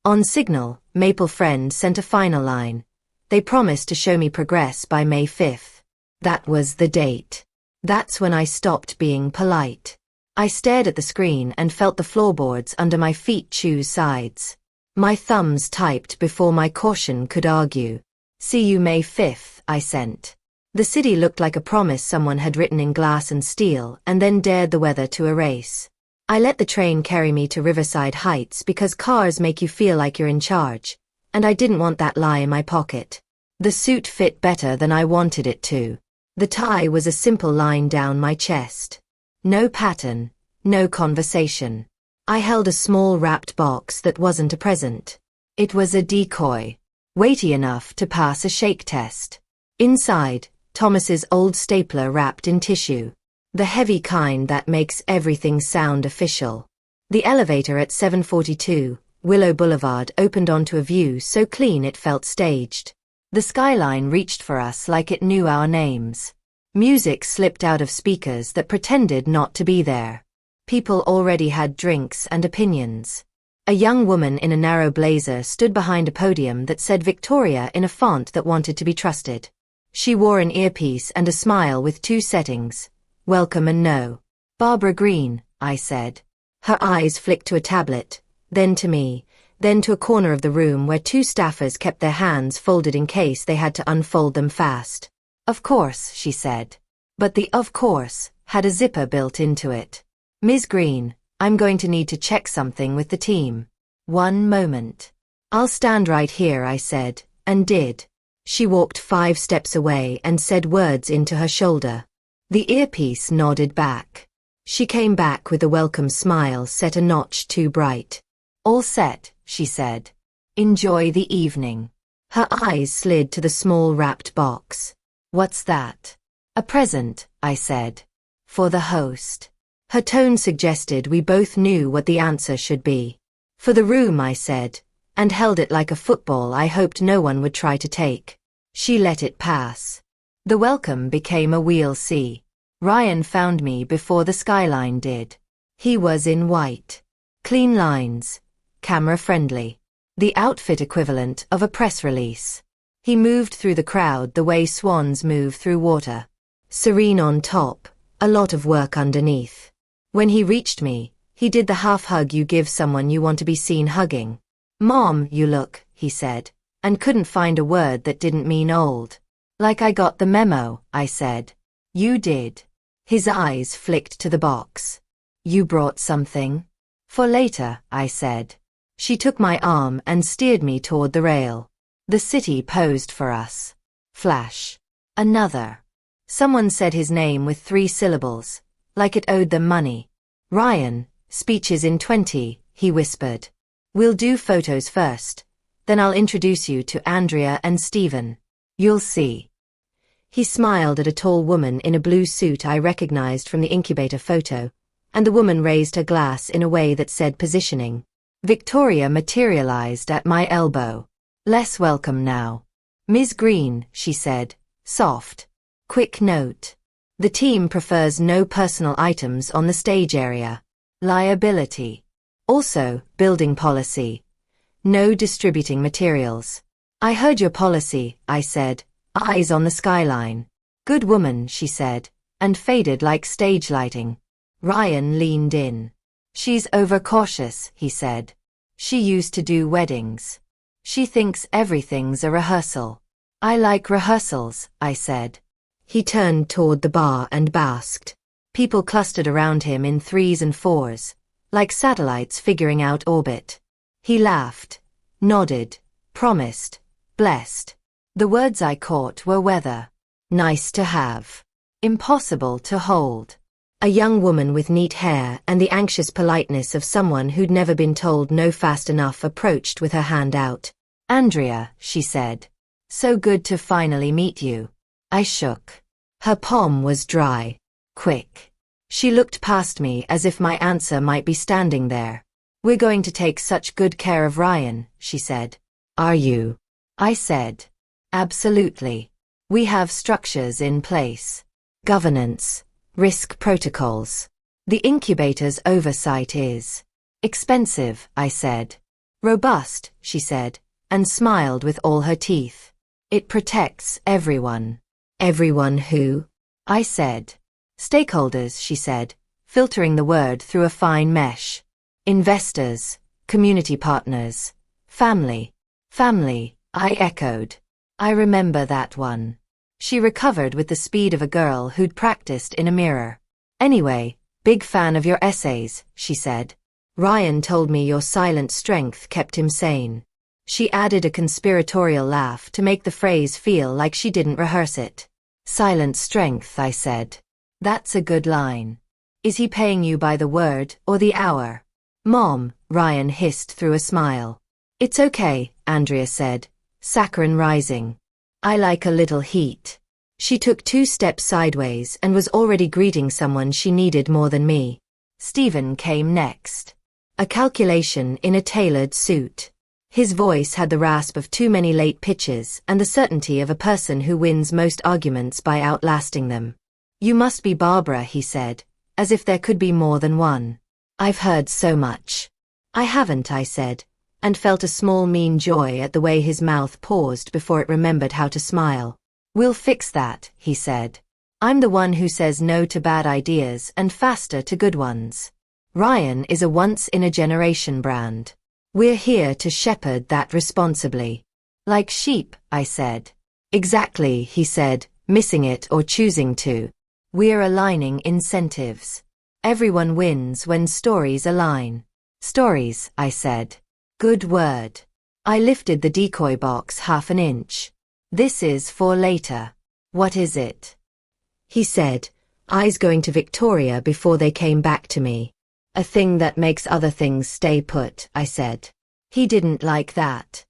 Speaker 1: On Signal, Maple Friend sent a final line. They promised to show me progress by May 5th. That was the date. That's when I stopped being polite. I stared at the screen and felt the floorboards under my feet choose sides. My thumbs typed before my caution could argue. See you May 5th, I sent. The city looked like a promise someone had written in glass and steel and then dared the weather to erase. I let the train carry me to Riverside Heights because cars make you feel like you're in charge, and I didn't want that lie in my pocket. The suit fit better than I wanted it to. The tie was a simple line down my chest. No pattern, no conversation. I held a small wrapped box that wasn't a present. It was a decoy, weighty enough to pass a shake test. Inside, Thomas's old stapler wrapped in tissue. The heavy kind that makes everything sound official. The elevator at 742, Willow Boulevard opened onto a view so clean it felt staged. The skyline reached for us like it knew our names. Music slipped out of speakers that pretended not to be there. People already had drinks and opinions. A young woman in a narrow blazer stood behind a podium that said Victoria in a font that wanted to be trusted. She wore an earpiece and a smile with two settings, welcome and no. Barbara Green, I said. Her eyes flicked to a tablet, then to me, then to a corner of the room where two staffers kept their hands folded in case they had to unfold them fast. Of course, she said. But the of course had a zipper built into it. Ms. Green, I'm going to need to check something with the team. One moment. I'll stand right here, I said, and did. She walked 5 steps away and said words into her shoulder. The earpiece nodded back. She came back with a welcome smile set a notch too bright. All set, she said. Enjoy the evening. Her eyes slid to the small wrapped box. What's that? A present, I said. For the host. Her tone suggested we both knew what the answer should be. For the room, I said, and held it like a football I hoped no one would try to take. She let it pass. The welcome became a we'll see. Ryan found me before the skyline did. He was in white. Clean lines. Camera-friendly. The outfit equivalent of a press release. He moved through the crowd the way swans move through water. Serene on top, a lot of work underneath. When he reached me, he did the half hug you give someone you want to be seen hugging. Mom, you look, he said, and couldn't find a word that didn't mean old. Like I got the memo, I said. You did. His eyes flicked to the box. You brought something? For later, I said. She took my arm and steered me toward the rail. The city posed for us. Flash. Another. Someone said his name with 3 syllables, like it owed them money. Ryan, speeches in 20, he whispered. We'll do photos first, then I'll introduce you to Andrea and Stephen. You'll see. He smiled at a tall woman in a blue suit I recognized from the incubator photo, and the woman raised her glass in a way that said positioning. Victoria materialized at my elbow. Less welcome now. Ms. Green, she said, soft. Quick note. The team prefers no personal items on the stage area. Liability. Also, building policy. No distributing materials. I heard your policy, I said, eyes on the skyline. Good woman, she said, and faded like stage lighting. Ryan leaned in. She's overcautious, he said. She used to do weddings. She thinks everything's a rehearsal. I like rehearsals, I said. He turned toward the bar and basked. People clustered around him in 3s and 4s, like satellites figuring out orbit. He laughed, nodded, promised, blessed. The words I caught were weather. Nice to have. Impossible to hold. A young woman with neat hair and the anxious politeness of someone who'd never been told no fast enough approached with her hand out. Andrea, she said. So good to finally meet you. I shook. Her palm was dry. Quick. She looked past me as if my answer might be standing there. We're going to take such good care of Ryan, she said. Are you? I said. Absolutely. We have structures in place. Governance. Risk protocols. The incubator's oversight is expensive, I said. Robust, she said, and smiled with all her teeth. It protects everyone. Everyone who? I said. Stakeholders, she said, filtering the word through a fine mesh. Investors, community partners, family. Family, I echoed. I remember that one. She recovered with the speed of a girl who'd practiced in a mirror. Anyway, big fan of your essays, she said. Ryan told me your silent strength kept him sane. She added a conspiratorial laugh to make the phrase feel like she didn't rehearse it. Silent strength, I said. That's a good line. Is he paying you by the word or the hour? Mom, Ryan hissed through a smile. It's okay, Andrea said, saccharine rising. I like a little heat. She took 2 steps sideways and was already greeting someone she needed more than me. Stephen came next. A calculation in a tailored suit. His voice had the rasp of too many late pitches and the certainty of a person who wins most arguments by outlasting them. You must be Barbara, he said, as if there could be more than one. I've heard so much. I haven't, I said, and felt a small mean joy at the way his mouth paused before it remembered how to smile. We'll fix that, he said. I'm the one who says no to bad ideas and faster to good ones. Ryan is a once-in-a-generation brand. We're here to shepherd that responsibly. Like sheep, I said. Exactly, he said, missing it or choosing to. We're aligning incentives. Everyone wins when stories align. Stories, I said. Good word. I lifted the decoy box half an inch. This is for later. What is it? He said, eyes going to Victoria before they came back to me. A thing that makes other things stay put, I said. He didn't like that.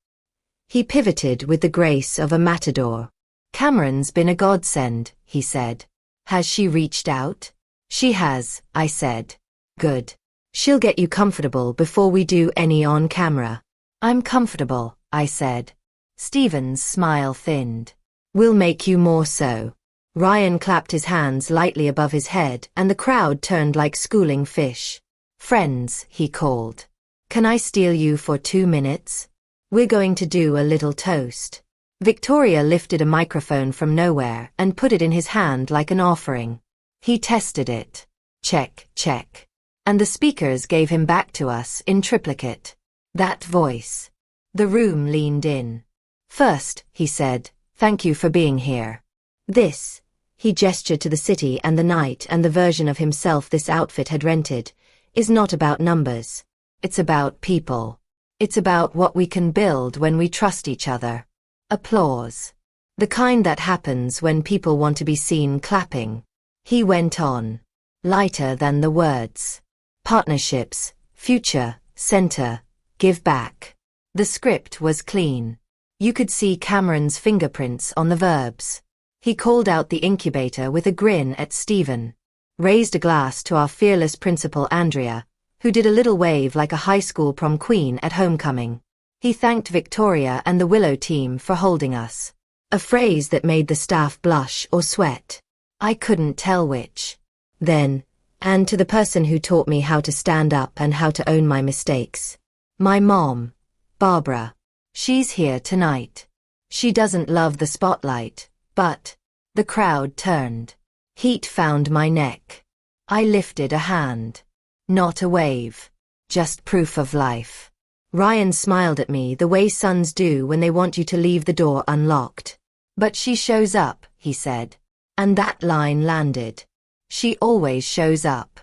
Speaker 1: He pivoted with the grace of a matador. Cameron's been a godsend, he said. Has she reached out? She has, I said. Good. She'll get you comfortable before we do any on camera. I'm comfortable, I said. Stephen's smile thinned. We'll make you more so. Ryan clapped his hands lightly above his head and the crowd turned like schooling fish. Friends, he called. Can I steal you for 2 minutes? We're going to do a little toast. Victoria lifted a microphone from nowhere and put it in his hand like an offering. He tested it. Check, check. And the speakers gave him back to us in triplicate. That voice. The room leaned in. First, he said, thank you for being here. This, he gestured to the city and the night and the version of himself this outfit had rented, is not about numbers. It's about people. It's about what we can build when we trust each other. Applause. The kind that happens when people want to be seen clapping. He went on. Lighter than the words. Partnerships, future, center, give back. The script was clean. You could see Cameron's fingerprints on the verbs. He called out the incubator with a grin at Stephen. Raised a glass to our fearless principal Andrea, who did a little wave like a high school prom queen at homecoming. He thanked Victoria and the Willow team for holding us. A phrase that made the staff blush or sweat. I couldn't tell which. Then, and to the person who taught me how to stand up and how to own my mistakes. My mom, Barbara. She's here tonight. She doesn't love the spotlight, but... The crowd turned. Heat found my neck. I lifted a hand. Not a wave. Just proof of life. Ryan smiled at me the way sons do when they want you to leave the door unlocked. But she shows up, he said. And that line landed. She always shows up.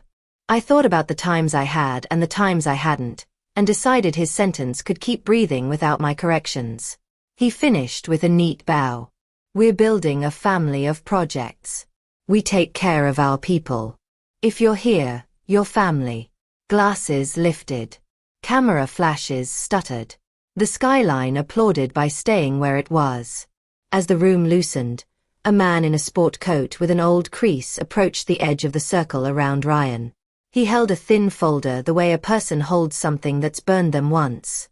Speaker 1: I thought about the times I had and the times I hadn't, and decided his sentence could keep breathing without my corrections. He finished with a neat bow. We're building a family of projects. We take care of our people. If you're here, you're family. Glasses lifted. Camera flashes stuttered. The skyline applauded by staying where it was. As the room loosened, a man in a sport coat with an old crease approached the edge of the circle around Ryan. He held a thin folder the way a person holds something that's burned them once.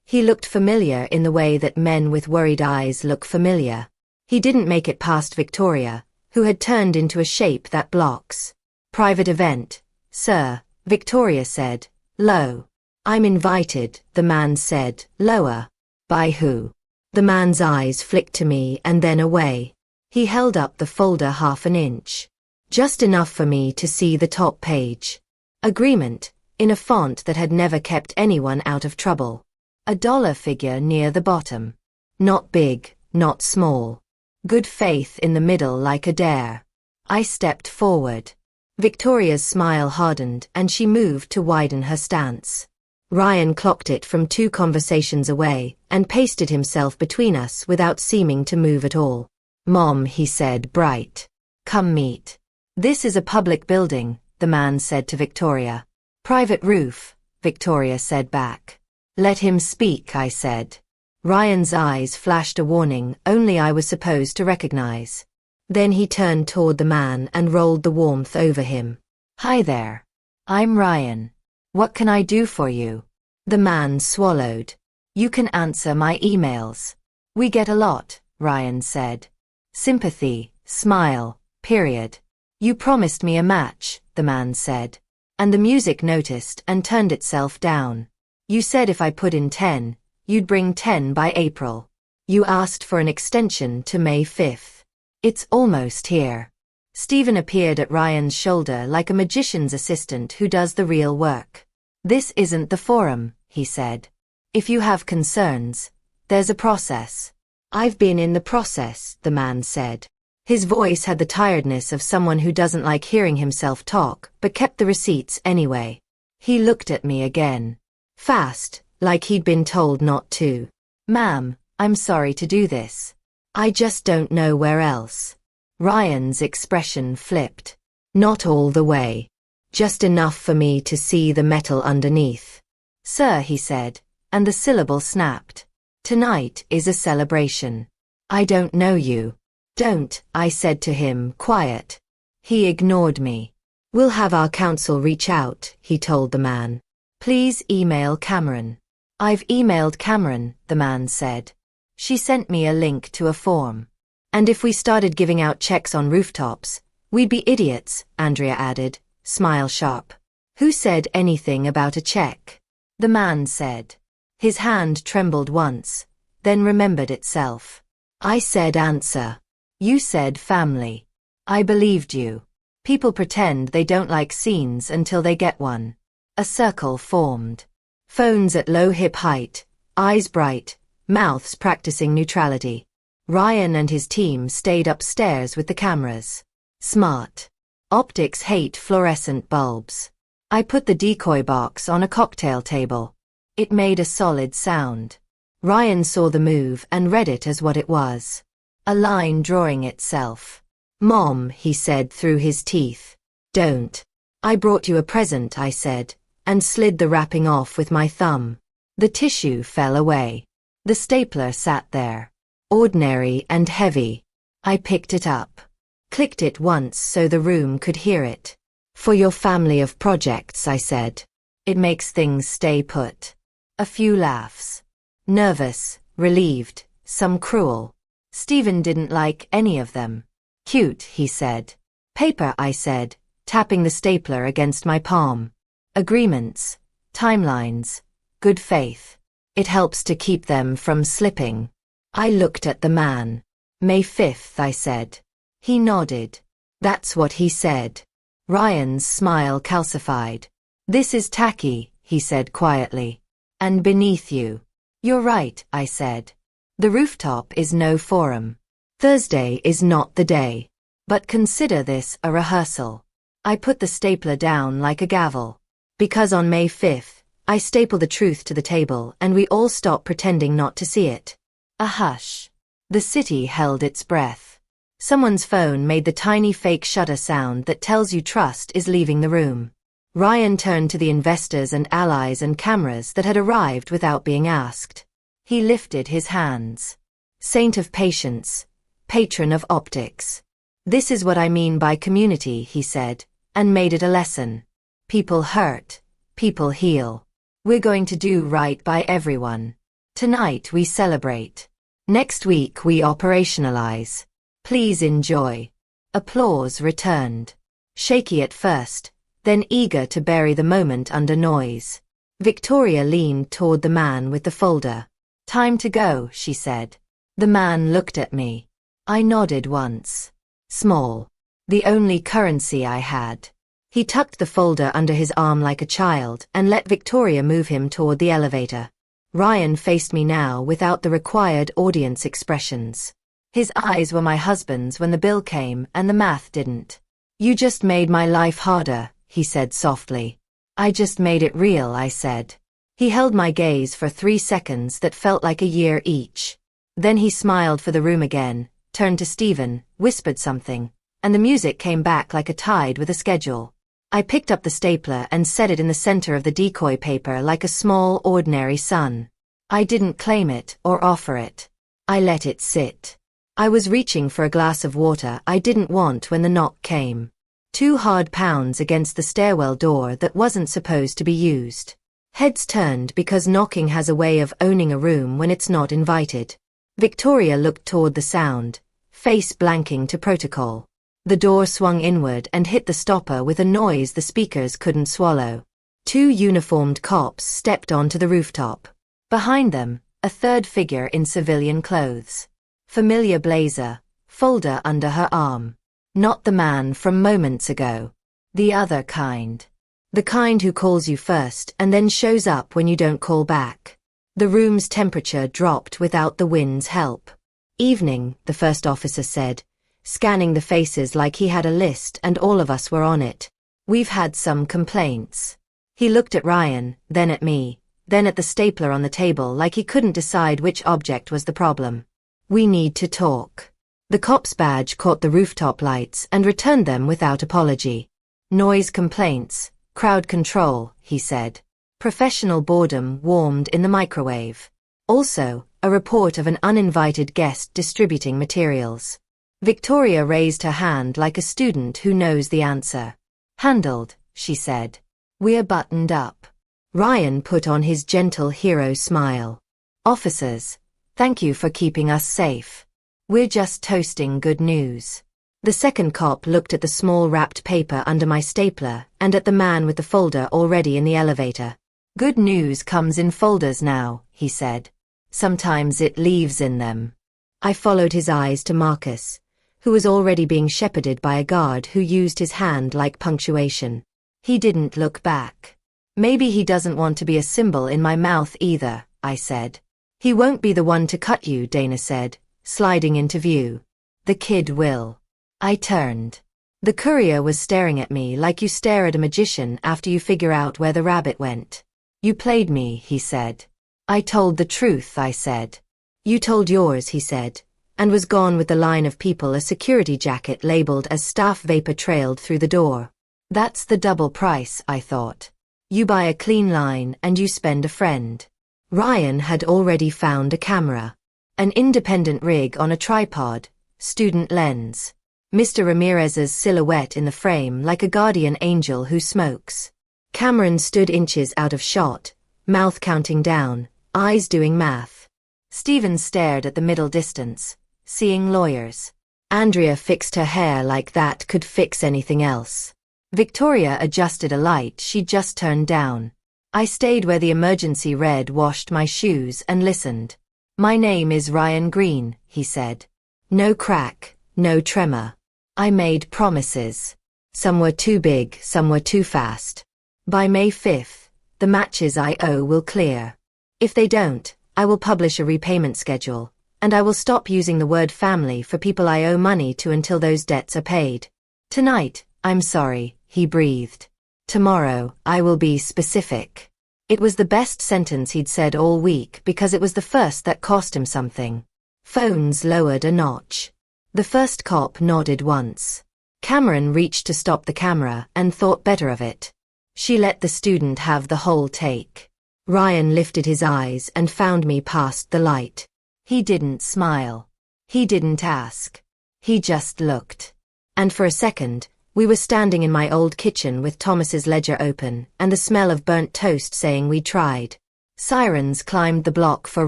Speaker 1: He looked familiar in the way that men with worried eyes look familiar. He didn't make it past Victoria, who had turned into a shape that blocks. Private event, sir, Victoria said. Low. I'm invited, the man said, lower. By who? The man's eyes flicked to me and then away. He held up the folder half an inch. Just enough for me to see the top page. Agreement, in a font that had never kept anyone out of trouble. A dollar figure near the bottom. Not big, not small. Good faith in the middle like a dare. I stepped forward. Victoria's smile hardened and she moved to widen her stance. Ryan clocked it from 2 conversations away and pasted himself between us without seeming to move at all. Mom, he said, bright. Come meet. This is a public building, the man said to Victoria. Private roof, Victoria said back. Let him speak, I said. Ryan's eyes flashed a warning only I was supposed to recognize. Then he turned toward the man and rolled the warmth over him. Hi there. I'm Ryan. What can I do for you? The man swallowed. You can answer my emails. We get a lot, Ryan said. Sympathy, smile, period. You promised me a match, the man said. And the music noticed and turned itself down. You said if I put in 10, you'd bring 10 by April. You asked for an extension to May 5th. It's almost here. Stephen appeared at Ryan's shoulder like a magician's assistant who does the real work. This isn't the forum, he said. If you have concerns, there's a process. I've been in the process, the man said. His voice had the tiredness of someone who doesn't like hearing himself talk, but kept the receipts anyway. He looked at me again. Fast, like he'd been told not to. Ma'am, I'm sorry to do this. I just don't know where else. Ryan's expression flipped. Not all the way. Just enough for me to see the metal underneath. Sir, he said, and the syllable snapped. Tonight is a celebration. I don't know you. Don't, I said to him, quiet. He ignored me. We'll have our counsel reach out, he told the man. Please email Cameron. I've emailed Cameron, the man said. She sent me a link to a form. And if we started giving out checks on rooftops, we'd be idiots, Andrea added, smile sharp. Who said anything about a check? The man said. His hand trembled once, then remembered itself. I said answer. You said family. I believed you. People pretend they don't like scenes until they get one. A circle formed. Phones at low hip height, eyes bright, mouths practicing neutrality. Ryan and his team stayed upstairs with the cameras. Smart. Optics hate fluorescent bulbs. I put the decoy box on a cocktail table. It made a solid sound. Ryan saw the move and read it as what it was. A line drawing itself. Mom, he said through his teeth. Don't. I brought you a present, I said, and slid the wrapping off with my thumb. The tissue fell away. The stapler sat there. Ordinary and heavy. I picked it up. Clicked it once so the room could hear it. For your family of projects, I said. It makes things stay put. A few laughs. Nervous, relieved, some cruel. Stephen didn't like any of them. Cute, he said. Paper, I said, tapping the stapler against my palm. Agreements, timelines, good faith. It helps to keep them from slipping. I looked at the man. May 5th, I said. He nodded. That's what he said. Ryan's smile calcified. This is tacky, he said quietly. And beneath you. You're right, I said. The rooftop is no forum. Thursday is not the day. But consider this a rehearsal. I put the stapler down like a gavel. Because on May 5th, I staple the truth to the table and we all stop pretending not to see it. A hush. The city held its breath. Someone's phone made the tiny fake shutter sound that tells you trust is leaving the room. Ryan turned to the investors and allies and cameras that had arrived without being asked. He lifted his hands. Saint of patience, patron of optics. This is what I mean by community, he said, and made it a lesson. People hurt, people heal. We're going to do right by everyone. Tonight we celebrate. Next week we operationalize. Please enjoy. Applause returned. Shaky at first, then eager to bury the moment under noise. Victoria leaned toward the man with the folder. Time to go, she said. The man looked at me. I nodded once. Small. The only currency I had. He tucked the folder under his arm like a child and let Victoria move him toward the elevator. Ryan faced me now without the required audience expressions. His eyes were my husband's when the bill came and the math didn't. You just made my life harder, he said softly. I just made it real, I said. He held my gaze for 3 seconds that felt like a year each. Then he smiled for the room again, turned to Stephen, whispered something, and the music came back like a tide with a schedule. I picked up the stapler and set it in the center of the decoy paper like a small, ordinary sun. I didn't claim it or offer it. I let it sit. I was reaching for a glass of water I didn't want when the knock came. 2 hard pounds against the stairwell door that wasn't supposed to be used. Heads turned because knocking has a way of owning a room when it's not invited. Victoria looked toward the sound, face blanking to protocol. The door swung inward and hit the stopper with a noise the speakers couldn't swallow. 2 uniformed cops stepped onto the rooftop. Behind them, a third figure in civilian clothes. Familiar blazer, folder under her arm. Not the man from moments ago. The other kind. The kind who calls you first and then shows up when you don't call back. The room's temperature dropped without the wind's help. Evening, the first officer said, scanning the faces like he had a list and all of us were on it. We've had some complaints. He looked at Ryan, then at me, then at the stapler on the table like he couldn't decide which object was the problem. We need to talk. The cop's badge caught the rooftop lights and returned them without apology. Noise complaints, crowd control, he said. Professional boredom warmed in the microwave. Also, a report of an uninvited guest distributing materials. Victoria raised her hand like a student who knows the answer. Handled, she said. We're buttoned up. Ryan put on his gentle hero smile. Officers, thank you for keeping us safe. We're just toasting good news. The second cop looked at the small wrapped paper under my stapler and at the man with the folder already in the elevator. Good news comes in folders now, he said. Sometimes it leaves in them. I followed his eyes to Marcus, who was already being shepherded by a guard who used his hand like punctuation. He didn't look back. Maybe he doesn't want to be a symbol in my mouth either, I said. He won't be the one to cut you, Dana said, sliding into view. The kid will. I turned. The courier was staring at me like you stare at a magician after you figure out where the rabbit went. You played me, he said. I told the truth, I said. You told yours, he said, and was gone with the line of people a security jacket labeled as staff vapor trailed through the door. That's the double price, I thought. You buy a clean line and you spend a friend. Ryan had already found a camera. An independent rig on a tripod, student lens. Mr. Ramirez's silhouette in the frame like a guardian angel who smokes. Cameron stood inches out of shot, mouth counting down, eyes doing math. Stephen stared at the middle distance, seeing lawyers. Andrea fixed her hair like that could fix anything else. Victoria adjusted a light she'd just turned down. I stayed where the emergency red washed my shoes and listened. My name is Ryan Green, he said. No crack, no tremor. I made promises. Some were too big, some were too fast. By May 5th, the matches I owe will clear. If they don't, I will publish a repayment schedule, and I will stop using the word family for people I owe money to until those debts are paid. Tonight, I'm sorry, he breathed. Tomorrow, I will be specific. It was the best sentence he'd said all week because it was the first that cost him something. Phones lowered a notch. The first cop nodded once. Cameron reached to stop the camera and thought better of it. She let the student have the whole take. Ryan lifted his eyes and found me past the light. He didn't smile. He didn't ask. He just looked. And for a second, we were standing in my old kitchen with Thomas's ledger open and the smell of burnt toast saying we tried. Sirens climbed the block for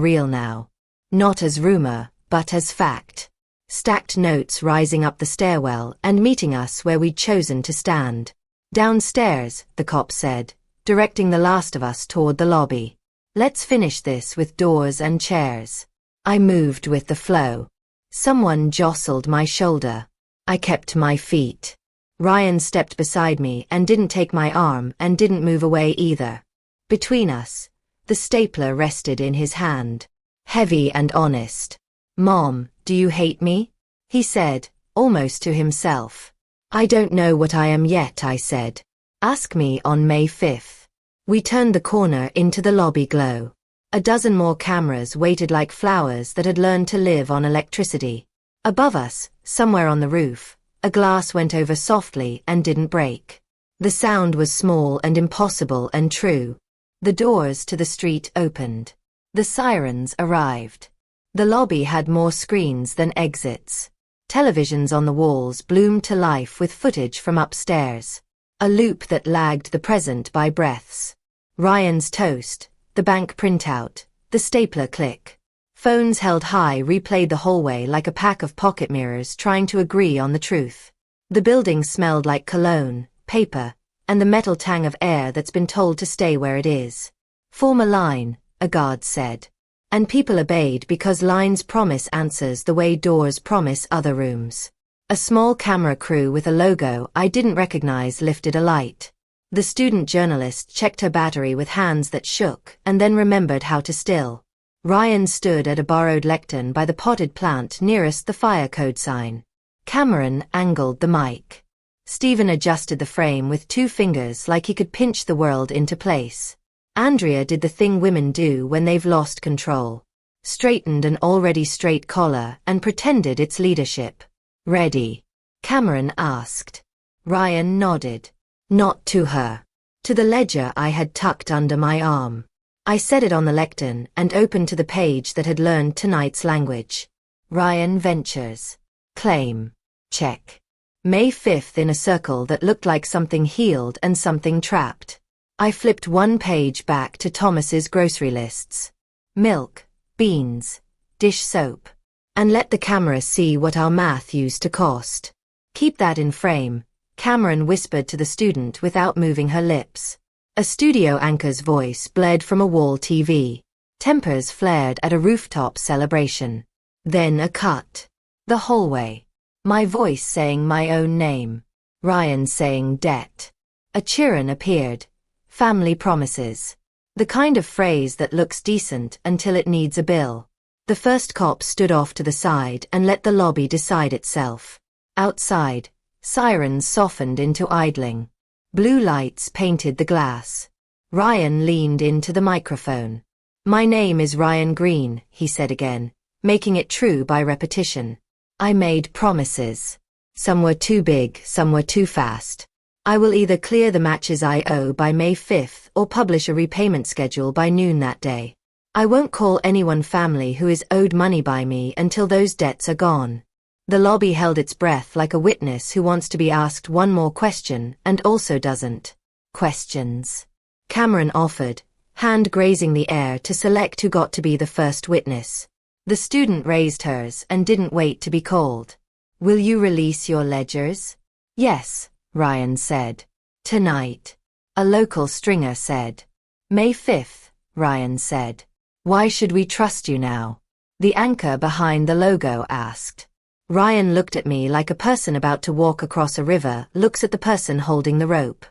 Speaker 1: real now. Not as rumor, but as fact. Stacked notes rising up the stairwell and meeting us where we'd chosen to stand. Downstairs, the cop said, directing the last of us toward the lobby. Let's finish this with doors and chairs. I moved with the flow. Someone jostled my shoulder. I kept my feet. Ryan stepped beside me and didn't take my arm and didn't move away either. Between us, the stapler rested in his hand. Heavy and honest. Mom, do you hate me? He said, almost to himself. I don't know what I am yet, I said. Ask me on May 5th. We turned the corner into the lobby glow. A dozen more cameras waited like flowers that had learned to live on electricity. Above us, somewhere on the roof, a glass went over softly and didn't break. The sound was small and impossible and true. The doors to the street opened. The sirens arrived. The lobby had more screens than exits. Televisions on the walls bloomed to life with footage from upstairs. A loop that lagged the present by breaths. Ryan's toast, the bank printout, the stapler click. Phones held high replayed the hallway like a pack of pocket mirrors trying to agree on the truth. The building smelled like cologne, paper, and the metal tang of air that's been told to stay where it is. Form a line, a guard said. And people obeyed because lines promise answers the way doors promise other rooms. A small camera crew with a logo I didn't recognize lifted a light. The student journalist checked her battery with hands that shook and then remembered how to still. Ryan stood at a borrowed lectern by the potted plant nearest the fire code sign. Cameron angled the mic. Stephen adjusted the frame with 2 fingers like he could pinch the world into place. Andrea did the thing women do when they've lost control. Straightened an already straight collar and pretended its leadership. Ready? Cameron asked. Ryan nodded. Not to her. To the ledger I had tucked under my arm. I set it on the lectern and opened to the page that had learned tonight's language. Ryan Ventures. Claim. Check. May 5th in a circle that looked like something healed and something trapped. I flipped 1 page back to Thomas's grocery lists. Milk, beans, dish soap. And let the camera see what our math used to cost. Keep that in frame, Cameron whispered to the student without moving her lips. A studio anchor's voice blared from a wall TV. Tempers flared at a rooftop celebration. Then a cut. The hallway. My voice saying my own name. Ryan saying debt. A Chiron appeared. Family promises. The kind of phrase that looks decent until it needs a bill. The first cop stood off to the side and let the lobby decide itself. Outside, sirens softened into idling. Blue lights painted the glass. Ryan leaned into the microphone. My name is Ryan Green, he said again, making it true by repetition. I made promises. Some were too big, some were too fast. I will either clear the matches I owe by May 5th or publish a repayment schedule by noon that day. I won't call anyone family who is owed money by me until those debts are gone. The lobby held its breath like a witness who wants to be asked one more question and also doesn't. Questions. Cameron offered, hand grazing the air to select who got to be the first witness. The student raised hers and didn't wait to be called. Will you release your ledgers? Yes, Ryan said. Tonight. A local stringer said. May 5th, Ryan said. Why should we trust you now? The anchor behind the logo asked. Ryan looked at me like a person about to walk across a river looks at the person holding the rope.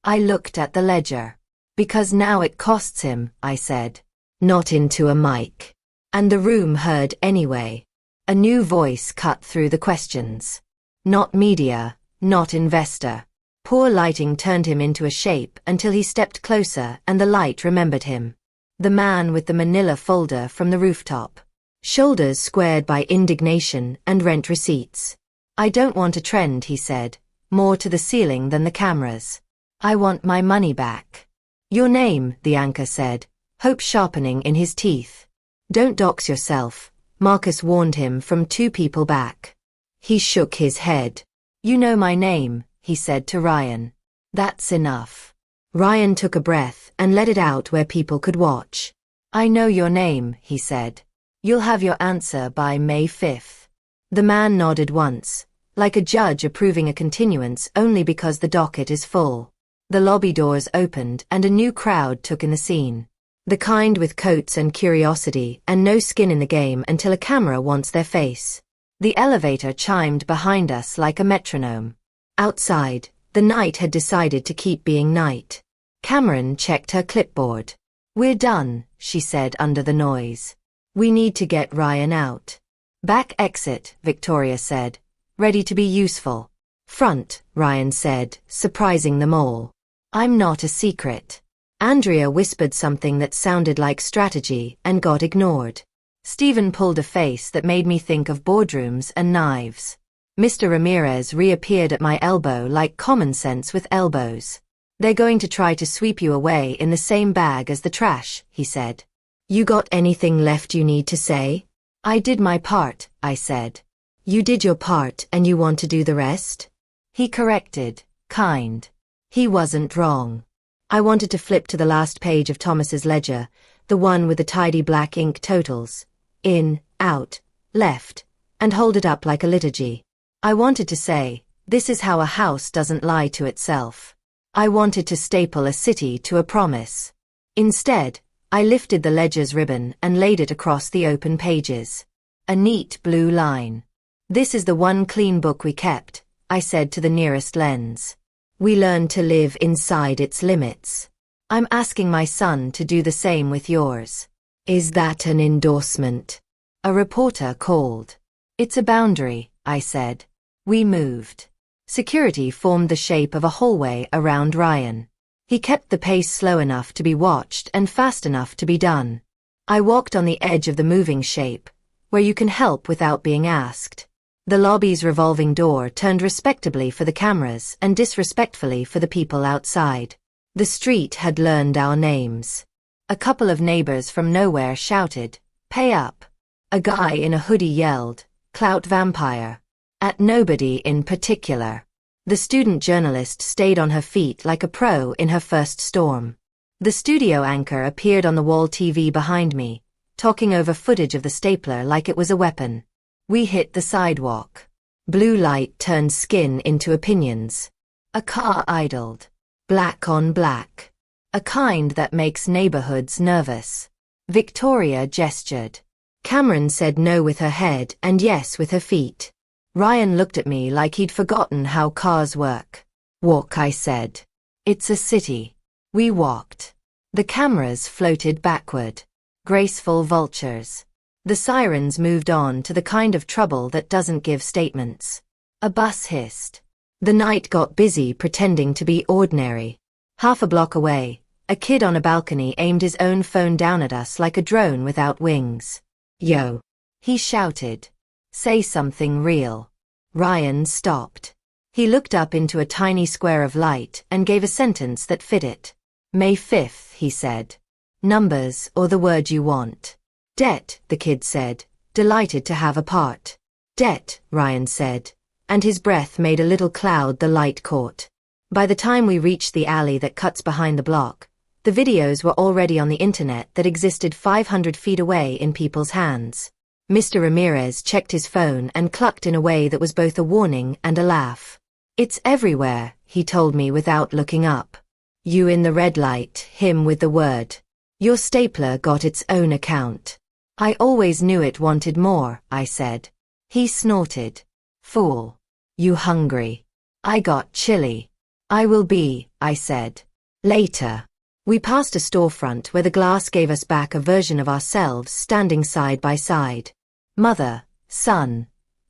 Speaker 1: I looked at the ledger. Because now it costs him, I said. Not into a mic. And the room heard anyway. A new voice cut through the questions. Not media. Not investor. Poor lighting turned him into a shape until he stepped closer and the light remembered him. The man with the manila folder from the rooftop. Shoulders squared by indignation and rent receipts. I don't want a trend, he said, more to the ceiling than the cameras. I want my money back. Your name, the anchor said, hope sharpening in his teeth. Don't dox yourself, Marcus warned him from 2 people back. He shook his head. You know my name, he said to Ryan. That's enough. Ryan took a breath and let it out where people could watch. I know your name, he said. You'll have your answer by May 5th. The man nodded once, like a judge approving a continuance only because the docket is full. The lobby doors opened and a new crowd took in the scene. The kind with coats and curiosity and no skin in the game until a camera wants their face. The elevator chimed behind us like a metronome. Outside, the night had decided to keep being night. Cameron checked her clipboard. We're done, she said under the noise. We need to get Ryan out. Back exit, Victoria said. Ready to be useful. Front, Ryan said, surprising them all. I'm not a secret. Andrea whispered something that sounded like strategy and got ignored. Stephen pulled a face that made me think of boardrooms and knives. Mr. Ramirez reappeared at my elbow like common sense with elbows. They're going to try to sweep you away in the same bag as the trash, he said. You got anything left you need to say? I did my part, I said. You did your part and you want to do the rest? He corrected, kind. He wasn't wrong. I wanted to flip to the last page of Thomas's ledger, the one with the tidy black ink totals. In, out, left, and hold it up like a liturgy. I wanted to say, This is how a house doesn't lie to itself. I wanted to staple a city to a promise. Instead, I lifted the ledger's ribbon and laid it across the open pages. A neat blue line. This is the one clean book we kept, I said to the nearest lens. We learned to live inside its limits. I'm asking my son to do the same with yours. Is that an endorsement? A reporter called. It's a boundary, I said. We moved. Security formed the shape of a hallway around Ryan. He kept the pace slow enough to be watched and fast enough to be done. I walked on the edge of the moving shape, where you can help without being asked. The lobby's revolving door turned respectably for the cameras and disrespectfully for the people outside. The street had learned our names. A couple of neighbors from nowhere shouted, "Pay up." A guy in a hoodie yelled, "Clout vampire." At nobody in particular. The student journalist stayed on her feet like a pro in her first storm. The studio anchor appeared on the wall TV behind me, talking over footage of the stapler like it was a weapon. We hit the sidewalk. Blue light turned skin into opinions. A car idled. Black on black. A kind that makes neighborhoods nervous. Victoria gestured. Cameron said no with her head and yes with her feet. Ryan looked at me like he'd forgotten how cars work. Walk, I said. It's a city. We walked. The cameras floated backward. Graceful vultures. The sirens moved on to the kind of trouble that doesn't give statements. A bus hissed. The night got busy pretending to be ordinary. Half a block away, a kid on a balcony aimed his own phone down at us like a drone without wings. Yo! He shouted. Say something real. Ryan stopped. He looked up into a tiny square of light and gave a sentence that fit it. May 5th, he said. Numbers or the word you want. Debt, the kid said, delighted to have a part. Debt, Ryan said, and his breath made a little cloud the light caught. By the time we reached the alley that cuts behind the block, the videos were already on the internet that existed 500 feet away in people's hands. Mr. Ramirez checked his phone and clucked in a way that was both a warning and a laugh. It's everywhere, he told me without looking up. You in the red light, him with the word. Your stapler got its own account. I always knew it wanted more, I said. He snorted. Fool. You hungry? I got chilly. I will be, I said. Later. We passed a storefront where the glass gave us back a version of ourselves standing side by side. Mother, son,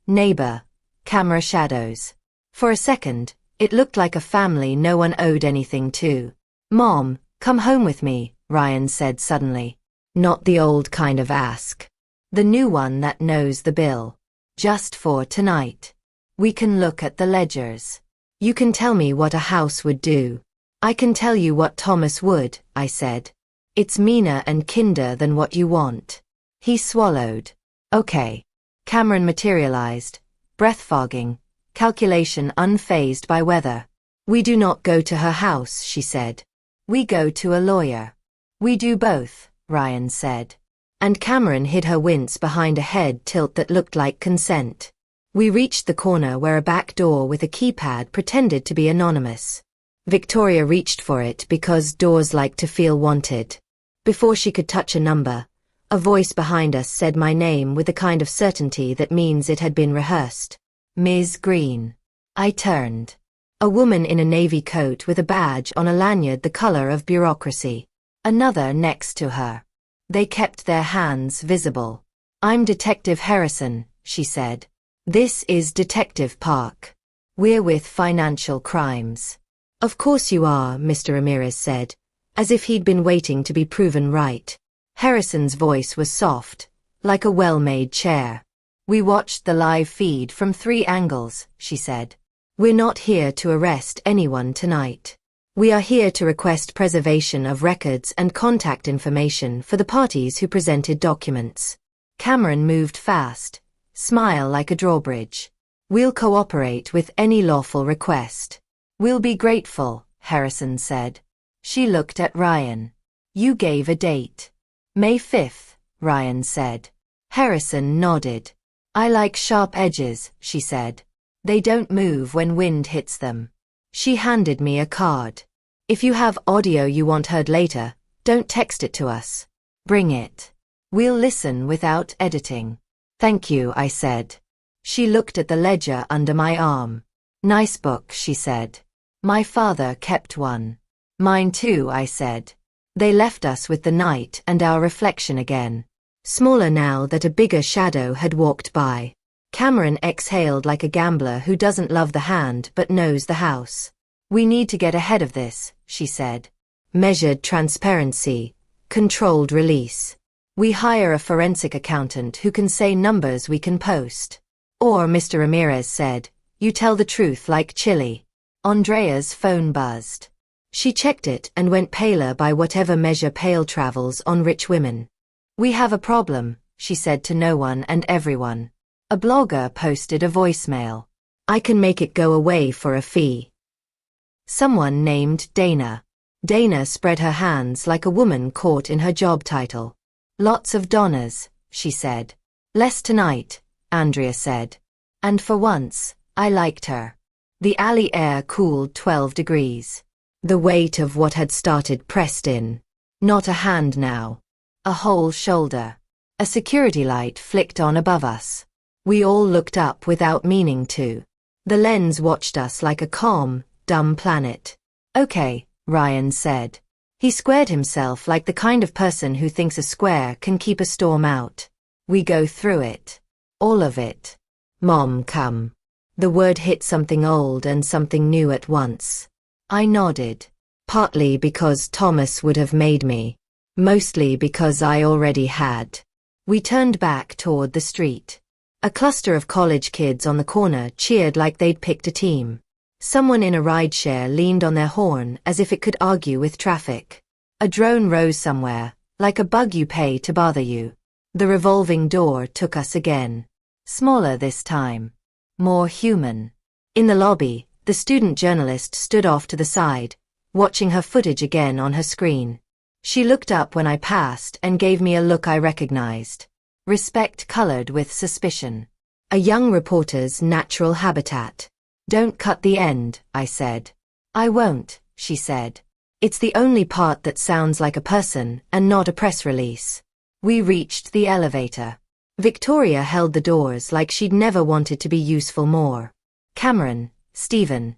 Speaker 1: neighbor, camera shadows. For a second, it looked like a family no one owed anything to. Mom, come home with me, Ryan said suddenly. Not the old kind of ask. The new one that knows the bill. Just for tonight. We can look at the ledgers. You can tell me what a house would do. I can tell you what Thomas would, I said. It's meaner and kinder than what you want. He swallowed. Okay. Cameron materialized, breath fogging, calculation unfazed by weather. We do not go to her house, she said. We go to a lawyer. We do both, Ryan said. And Cameron hid her wince behind a head tilt that looked like consent. We reached the corner where a back door with a keypad pretended to be anonymous. Victoria reached for it because doors like to feel wanted. Before she could touch a number, a voice behind us said my name with the kind of certainty that means it had been rehearsed. Ms. Green. I turned. A woman in a navy coat with a badge on a lanyard the color of bureaucracy. Another next to her. They kept their hands visible. I'm Detective Harrison, she said. This is Detective Park. We're with financial crimes. Of course you are, Mr. Ramirez said, as if he'd been waiting to be proven right. Harrison's voice was soft, like a well-made chair. We watched the live feed from 3 angles, she said. We're not here to arrest anyone tonight. We are here to request preservation of records and contact information for the parties who presented documents. Cameron moved fast, smile like a drawbridge. We'll cooperate with any lawful request. We'll be grateful, Harrison said. She looked at Ryan. You gave a date. May 5th, Ryan said. Harrison nodded. I like sharp edges, she said. They don't move when wind hits them. She handed me a card. If you have audio you want heard later, don't text it to us. Bring it. We'll listen without editing. Thank you, I said. She looked at the ledger under my arm. Nice book, she said. My father kept one. Mine too, I said. They left us with the night and our reflection again. Smaller now that a bigger shadow had walked by. Cameron exhaled like a gambler who doesn't love the hand but knows the house. We need to get ahead of this, she said. Measured transparency, controlled release. We hire a forensic accountant who can say numbers we can post. Or, Mr. Ramirez said, you tell the truth like chili. Andrea's phone buzzed. She checked it and went paler by whatever measure pale travels on rich women. We have a problem, she said to no one and everyone. A blogger posted a voicemail. I can make it go away for a fee. Someone named Dana. Dana spread her hands like a woman caught in her job title. Lots of Donnas, she said. Less tonight, Andrea said. And for once, I liked her. The alley air cooled 12 degrees. The weight of what had started pressed in. Not a hand now. A whole shoulder. A security light flicked on above us. We all looked up without meaning to. The lens watched us like a calm, dumb planet. Okay, Ryan said. He squared himself like the kind of person who thinks a square can keep a storm out. We go through it. All of it. Mom, come. The word hit something old and something new at once. I nodded. Partly because Thomas would have made me. Mostly because I already had. We turned back toward the street. A cluster of college kids on the corner cheered like they'd picked a team. Someone in a rideshare leaned on their horn as if it could argue with traffic. A drone rose somewhere, like a bug you pay to bother you. The revolving door took us again. Smaller this time. More human. In the lobby, the student journalist stood off to the side, watching her footage again on her screen. She looked up when I passed and gave me a look I recognized. Respect colored with suspicion. A young reporter's natural habitat. Don't cut the end, I said. I won't, she said. It's the only part that sounds like a person and not a press release. We reached the elevator. Victoria held the doors like she'd never wanted to be useful more. Cameron, Stephen,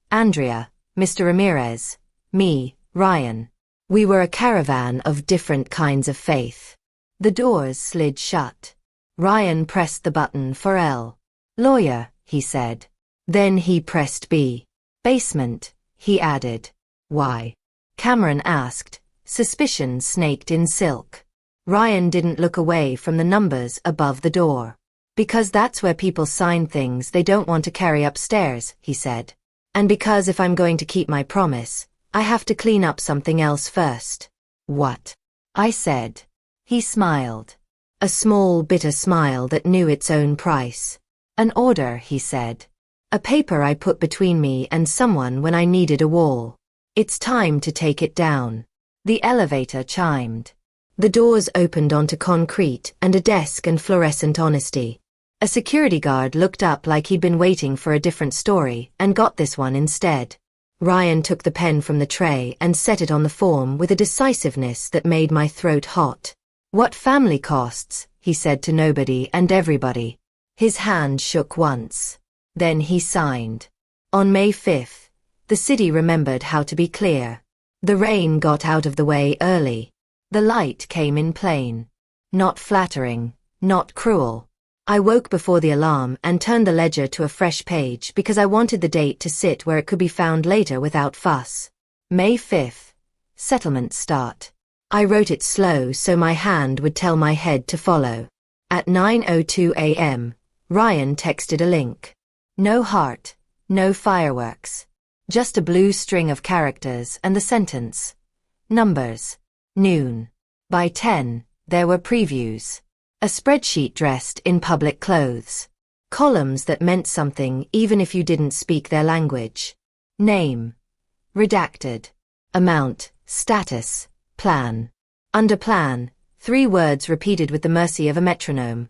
Speaker 1: Andrea, Mr. Ramirez, me, Ryan. We were a caravan of different kinds of faith. The doors slid shut. Ryan pressed the button for L. Lawyer, he said. Then he pressed B. Basement, he added. Why? Cameron asked, suspicion snaked in silk. Ryan didn't look away from the numbers above the door. Because that's where people sign things they don't want to carry upstairs, he said. And because if I'm going to keep my promise, I have to clean up something else first. What? I said. He smiled. A small, bitter smile that knew its own price. An order, he said. A paper I put between me and someone when I needed a wall. It's time to take it down. The elevator chimed. The doors opened onto concrete and a desk and fluorescent honesty. A security guard looked up like he'd been waiting for a different story and got this one instead. Ryan took the pen from the tray and set it on the form with a decisiveness that made my throat hot. What family costs, he said to nobody and everybody. His hand shook once. Then he signed. On May 5th, the city remembered how to be clear. The rain got out of the way early. The light came in plain. Not flattering, not cruel. I woke before the alarm and turned the ledger to a fresh page because I wanted the date to sit where it could be found later without fuss. May 5th. Settlement start. I wrote it slow so my hand would tell my head to follow. At 9:02 a.m., Ryan texted a link. No heart, no fireworks. Just a blue string of characters and the sentence. Numbers. Noon. By 10, there were previews. A spreadsheet dressed in public clothes. Columns that meant something even if you didn't speak their language. Name. Redacted. Amount, status, plan. Under plan, 3 words repeated with the mercy of a metronome.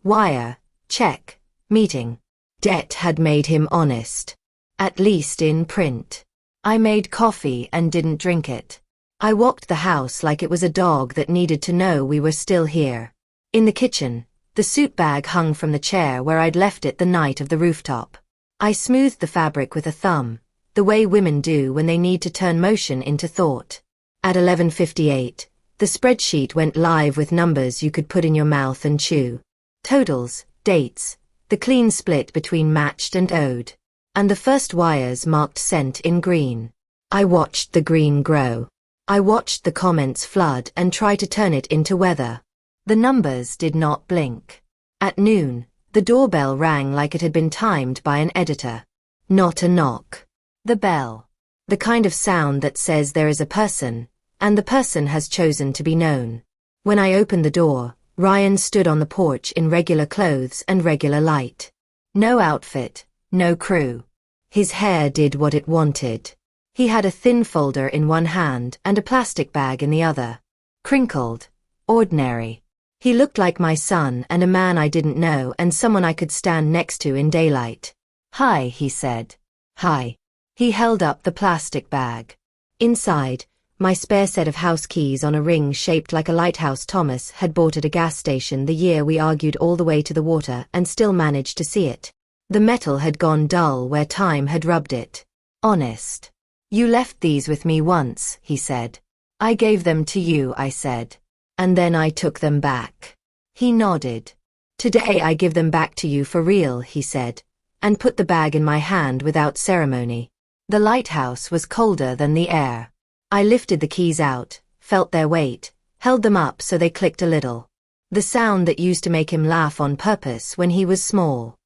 Speaker 1: Wire, check, meeting. Debt had made him honest. At least in print. I made coffee and didn't drink it. I walked the house like it was a dog that needed to know we were still here. In the kitchen, the suit bag hung from the chair where I'd left it the night of the rooftop. I smoothed the fabric with a thumb, the way women do when they need to turn motion into thought. At 11:58, the spreadsheet went live with numbers you could put in your mouth and chew. Totals, dates, the clean split between matched and owed. And the first wires marked sent in green. I watched the green grow. I watched the comments flood and try to turn it into weather. The numbers did not blink. At noon, the doorbell rang like it had been timed by an editor. Not a knock. The bell. The kind of sound that says there is a person, and the person has chosen to be known. When I opened the door, Ryan stood on the porch in regular clothes and regular light. No outfit. No crew. His hair did what it wanted. He had a thin folder in one hand and a plastic bag in the other. Crinkled. Ordinary. He looked like my son and a man I didn't know and someone I could stand next to in daylight. "Hi," he said. "Hi." He held up the plastic bag. Inside, my spare set of house keys on a ring shaped like a lighthouse Thomas had bought at a gas station the year we argued all the way to the water and still managed to see it. The metal had gone dull where time had rubbed it. "Honest. You left these with me once," he said. "I gave them to you," I said. "And then I took them back." He nodded. "Today I give them back to you for real," he said, and put the bag in my hand without ceremony. The lighthouse was colder than the air. I lifted the keys out, felt their weight, held them up so they clicked a little. The sound that used to make him laugh on purpose when he was small.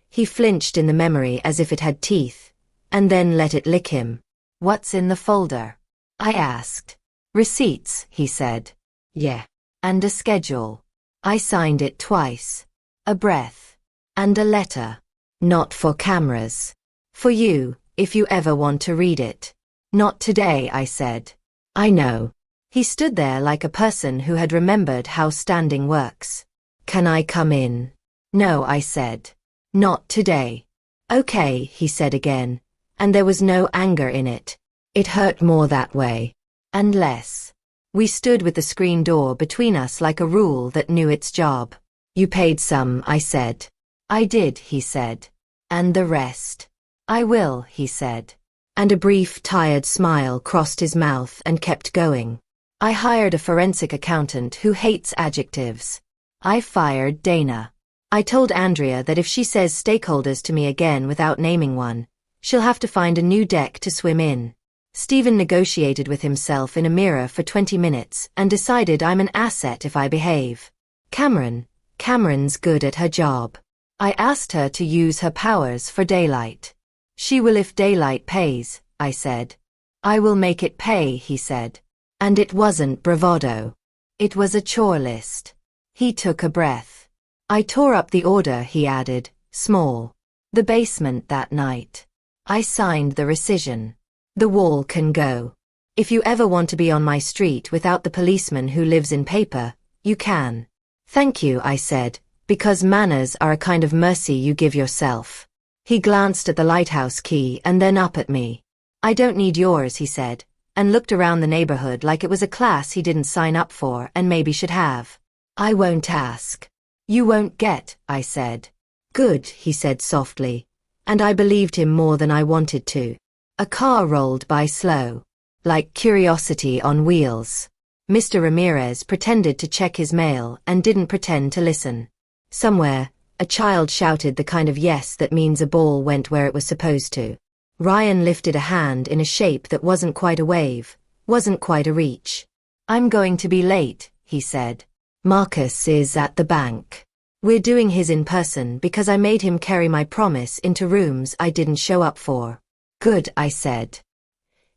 Speaker 1: He flinched in the memory as if it had teeth, and then let it lick him. "What's in the folder?" I asked. "Receipts," he said. "Yeah. And a schedule." I signed it twice. "A breath. And a letter. Not for cameras. For you, if you ever want to read it." "Not today," I said. "I know." He stood there like a person who had remembered how standing works. "Can I come in?" "No," I said. "Not today." "Okay," he said again, and there was no anger in it. It hurt more that way. And less. We stood with the screen door between us like a rule that knew its job. "You paid some," I said. "I did," he said. "And the rest?" "I will," he said. And a brief, tired smile crossed his mouth and kept going. "I hired a forensic accountant who hates adjectives. I fired Dana. I told Andrea that if she says stakeholders to me again without naming one, she'll have to find a new deck to swim in." Stephen negotiated with himself in a mirror for 20 minutes and decided I'm an asset if I behave. Cameron's good at her job. I asked her to use her powers for daylight. "She will if daylight pays," I said. "I will make it pay," he said. And it wasn't bravado. It was a chore list. He took a breath. "I tore up the order," he added, small. "The basement that night. I signed the rescission. The wall can go. If you ever want to be on my street without the policeman who lives in paper, you can." "Thank you," I said, "because manners are a kind of mercy you give yourself." He glanced at the lighthouse key and then up at me. "I don't need yours," he said, and looked around the neighborhood like it was a class he didn't sign up for and maybe should have. "I won't ask." "You won't get," I said. "Good," he said softly, and I believed him more than I wanted to. A car rolled by slow, like curiosity on wheels. Mr. Ramirez pretended to check his mail and didn't pretend to listen. Somewhere, a child shouted the kind of yes that means a ball went where it was supposed to. Ryan lifted a hand in a shape that wasn't quite a wave, wasn't quite a reach. "I'm going to be late," he said. "Marcus is at the bank. We're doing his in person because I made him carry my promise into rooms I didn't show up for." "Good," I said.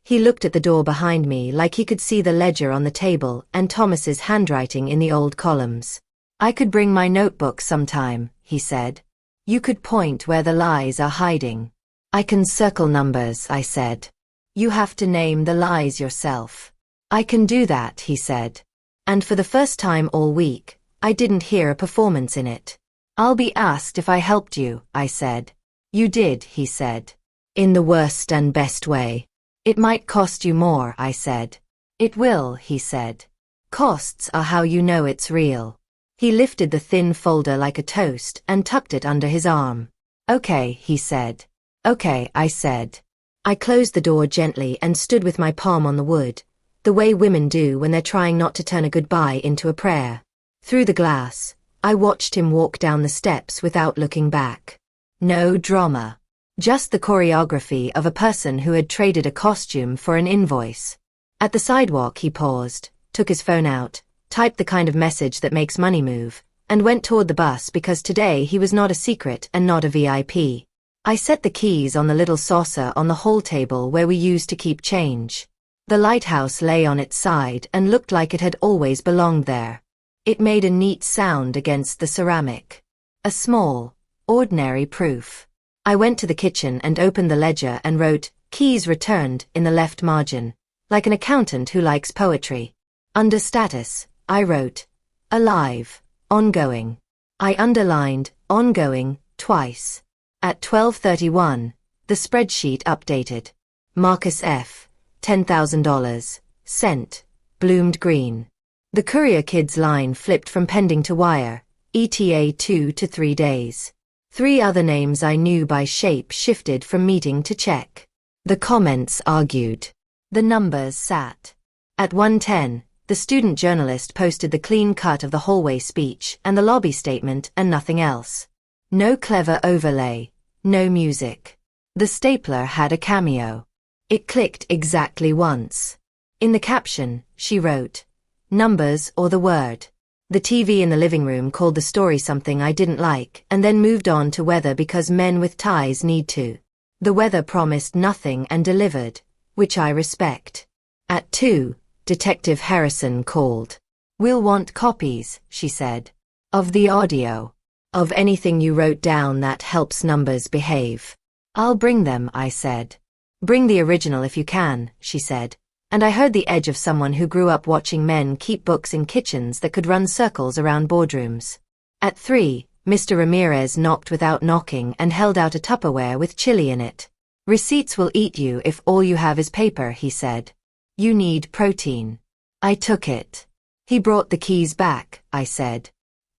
Speaker 1: He looked at the door behind me like he could see the ledger on the table and Thomas's handwriting in the old columns. "I could bring my notebook sometime," he said. "You could point where the lies are hiding." "I can circle numbers," I said. "You have to name the lies yourself." "I can do that," he said. And for the first time all week, I didn't hear a performance in it. I'll be asked if I helped you, I said. You did, he said. In the worst and best way. It might cost you more, I said. It will, he said. Costs are how you know it's real. He lifted the thin folder like a toast and tucked it under his arm. Okay, he said. Okay, I said. I closed the door gently and stood with my palm on the wood, the way women do when they're trying not to turn a goodbye into a prayer. Through the glass, I watched him walk down the steps without looking back. No drama. Just the choreography of a person who had traded a costume for an invoice. At the sidewalk he paused, took his phone out, typed the kind of message that makes money move, and went toward the bus because today he was not a secret and not a VIP. I set the keys on the little saucer on the hall table where we used to keep change. The lighthouse lay on its side and looked like it had always belonged there. It made a neat sound against the ceramic. A small, ordinary proof. I went to the kitchen and opened the ledger and wrote, "Keys returned," in the left margin, like an accountant who likes poetry. Under status, I wrote, "Alive, ongoing." I underlined, "ongoing," twice. At 12:31, the spreadsheet updated. Marcus F., $10,000, sent, bloomed green. The courier kid's line flipped from pending to wire, ETA 2 to 3 days. 3 other names I knew by shape shifted from meeting to check. The comments argued. The numbers sat. At 1:10, the student journalist posted the clean cut of the hallway speech and the lobby statement and nothing else. No clever overlay, no music. The stapler had a cameo. It clicked exactly once. In the caption, she wrote, "Numbers or the word." The TV in the living room called the story something I didn't like and then moved on to weather because men with ties need to. The weather promised nothing and delivered, which I respect. At 2, Detective Harrison called. "We'll want copies," she said. "Of the audio. Of anything you wrote down that helps numbers behave." "I'll bring them," I said. "Bring the original if you can," she said. And I heard the edge of someone who grew up watching men keep books in kitchens that could run circles around boardrooms. At 3, Mr. Ramirez knocked without knocking and held out a Tupperware with chili in it. "Receipts will eat you if all you have is paper," he said. "You need protein." I took it. "He brought the keys back," I said.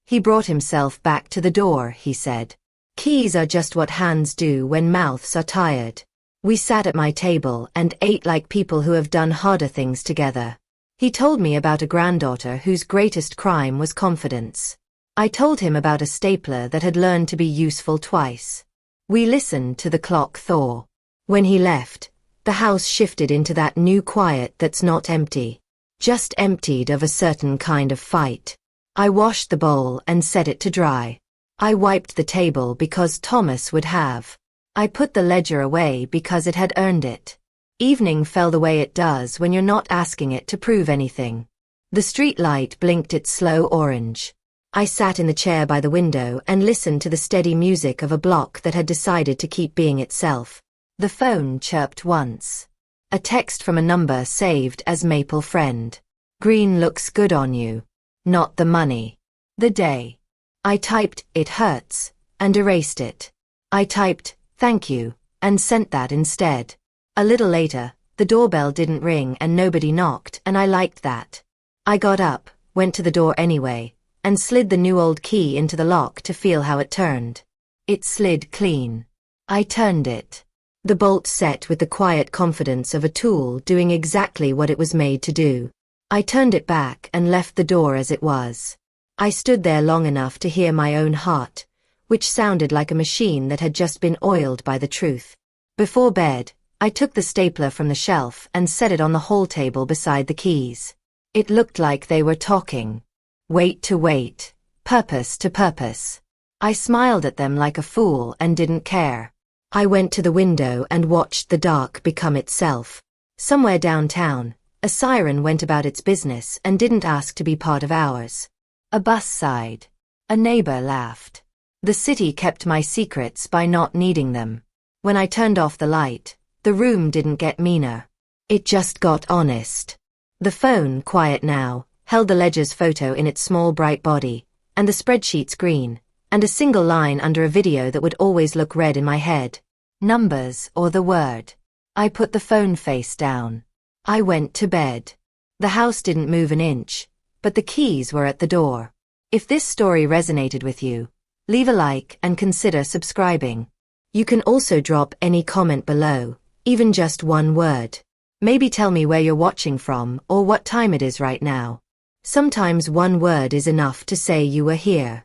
Speaker 1: "He brought himself back to the door," he said. "Keys are just what hands do when mouths are tired." We sat at my table and ate like people who have done harder things together. He told me about a granddaughter whose greatest crime was confidence. I told him about a stapler that had learned to be useful twice. We listened to the clock thaw. When he left, the house shifted into that new quiet that's not empty. Just emptied of a certain kind of fight. I washed the bowl and set it to dry. I wiped the table because Thomas would have. I put the ledger away because it had earned it. Evening fell the way it does when you're not asking it to prove anything. The street light blinked its slow orange. I sat in the chair by the window and listened to the steady music of a block that had decided to keep being itself. The phone chirped once. A text from a number saved as Maple Friend. "Green looks good on you. Not the money. The day." I typed, "It hurts," and erased it. I typed, "Thank you," and sent that instead. A little later, the doorbell didn't ring and nobody knocked, and I liked that. I got up, went to the door anyway, and slid the new old key into the lock to feel how it turned. It slid clean. I turned it. The bolt set with the quiet confidence of a tool doing exactly what it was made to do. I turned it back and left the door as it was. I stood there long enough to hear my own heart, which sounded like a machine that had just been oiled by the truth. Before bed, I took the stapler from the shelf and set it on the hall table beside the keys. It looked like they were talking. Weight to weight, purpose to purpose. I smiled at them like a fool and didn't care. I went to the window and watched the dark become itself. Somewhere downtown, a siren went about its business and didn't ask to be part of ours. A bus sighed. A neighbor laughed. The city kept my secrets by not needing them. When I turned off the light, the room didn't get meaner. It just got honest. The phone, quiet now, held the ledger's photo in its small bright body, and the spreadsheet's green, and a single line under a video that would always look red in my head. Numbers or the word. I put the phone face down. I went to bed. The house didn't move an inch, but the keys were at the door. If this story resonated with you, leave a like and consider subscribing. You can also drop any comment below, even just one word. Maybe tell me where you're watching from or what time it is right now. Sometimes one word is enough to say you were here.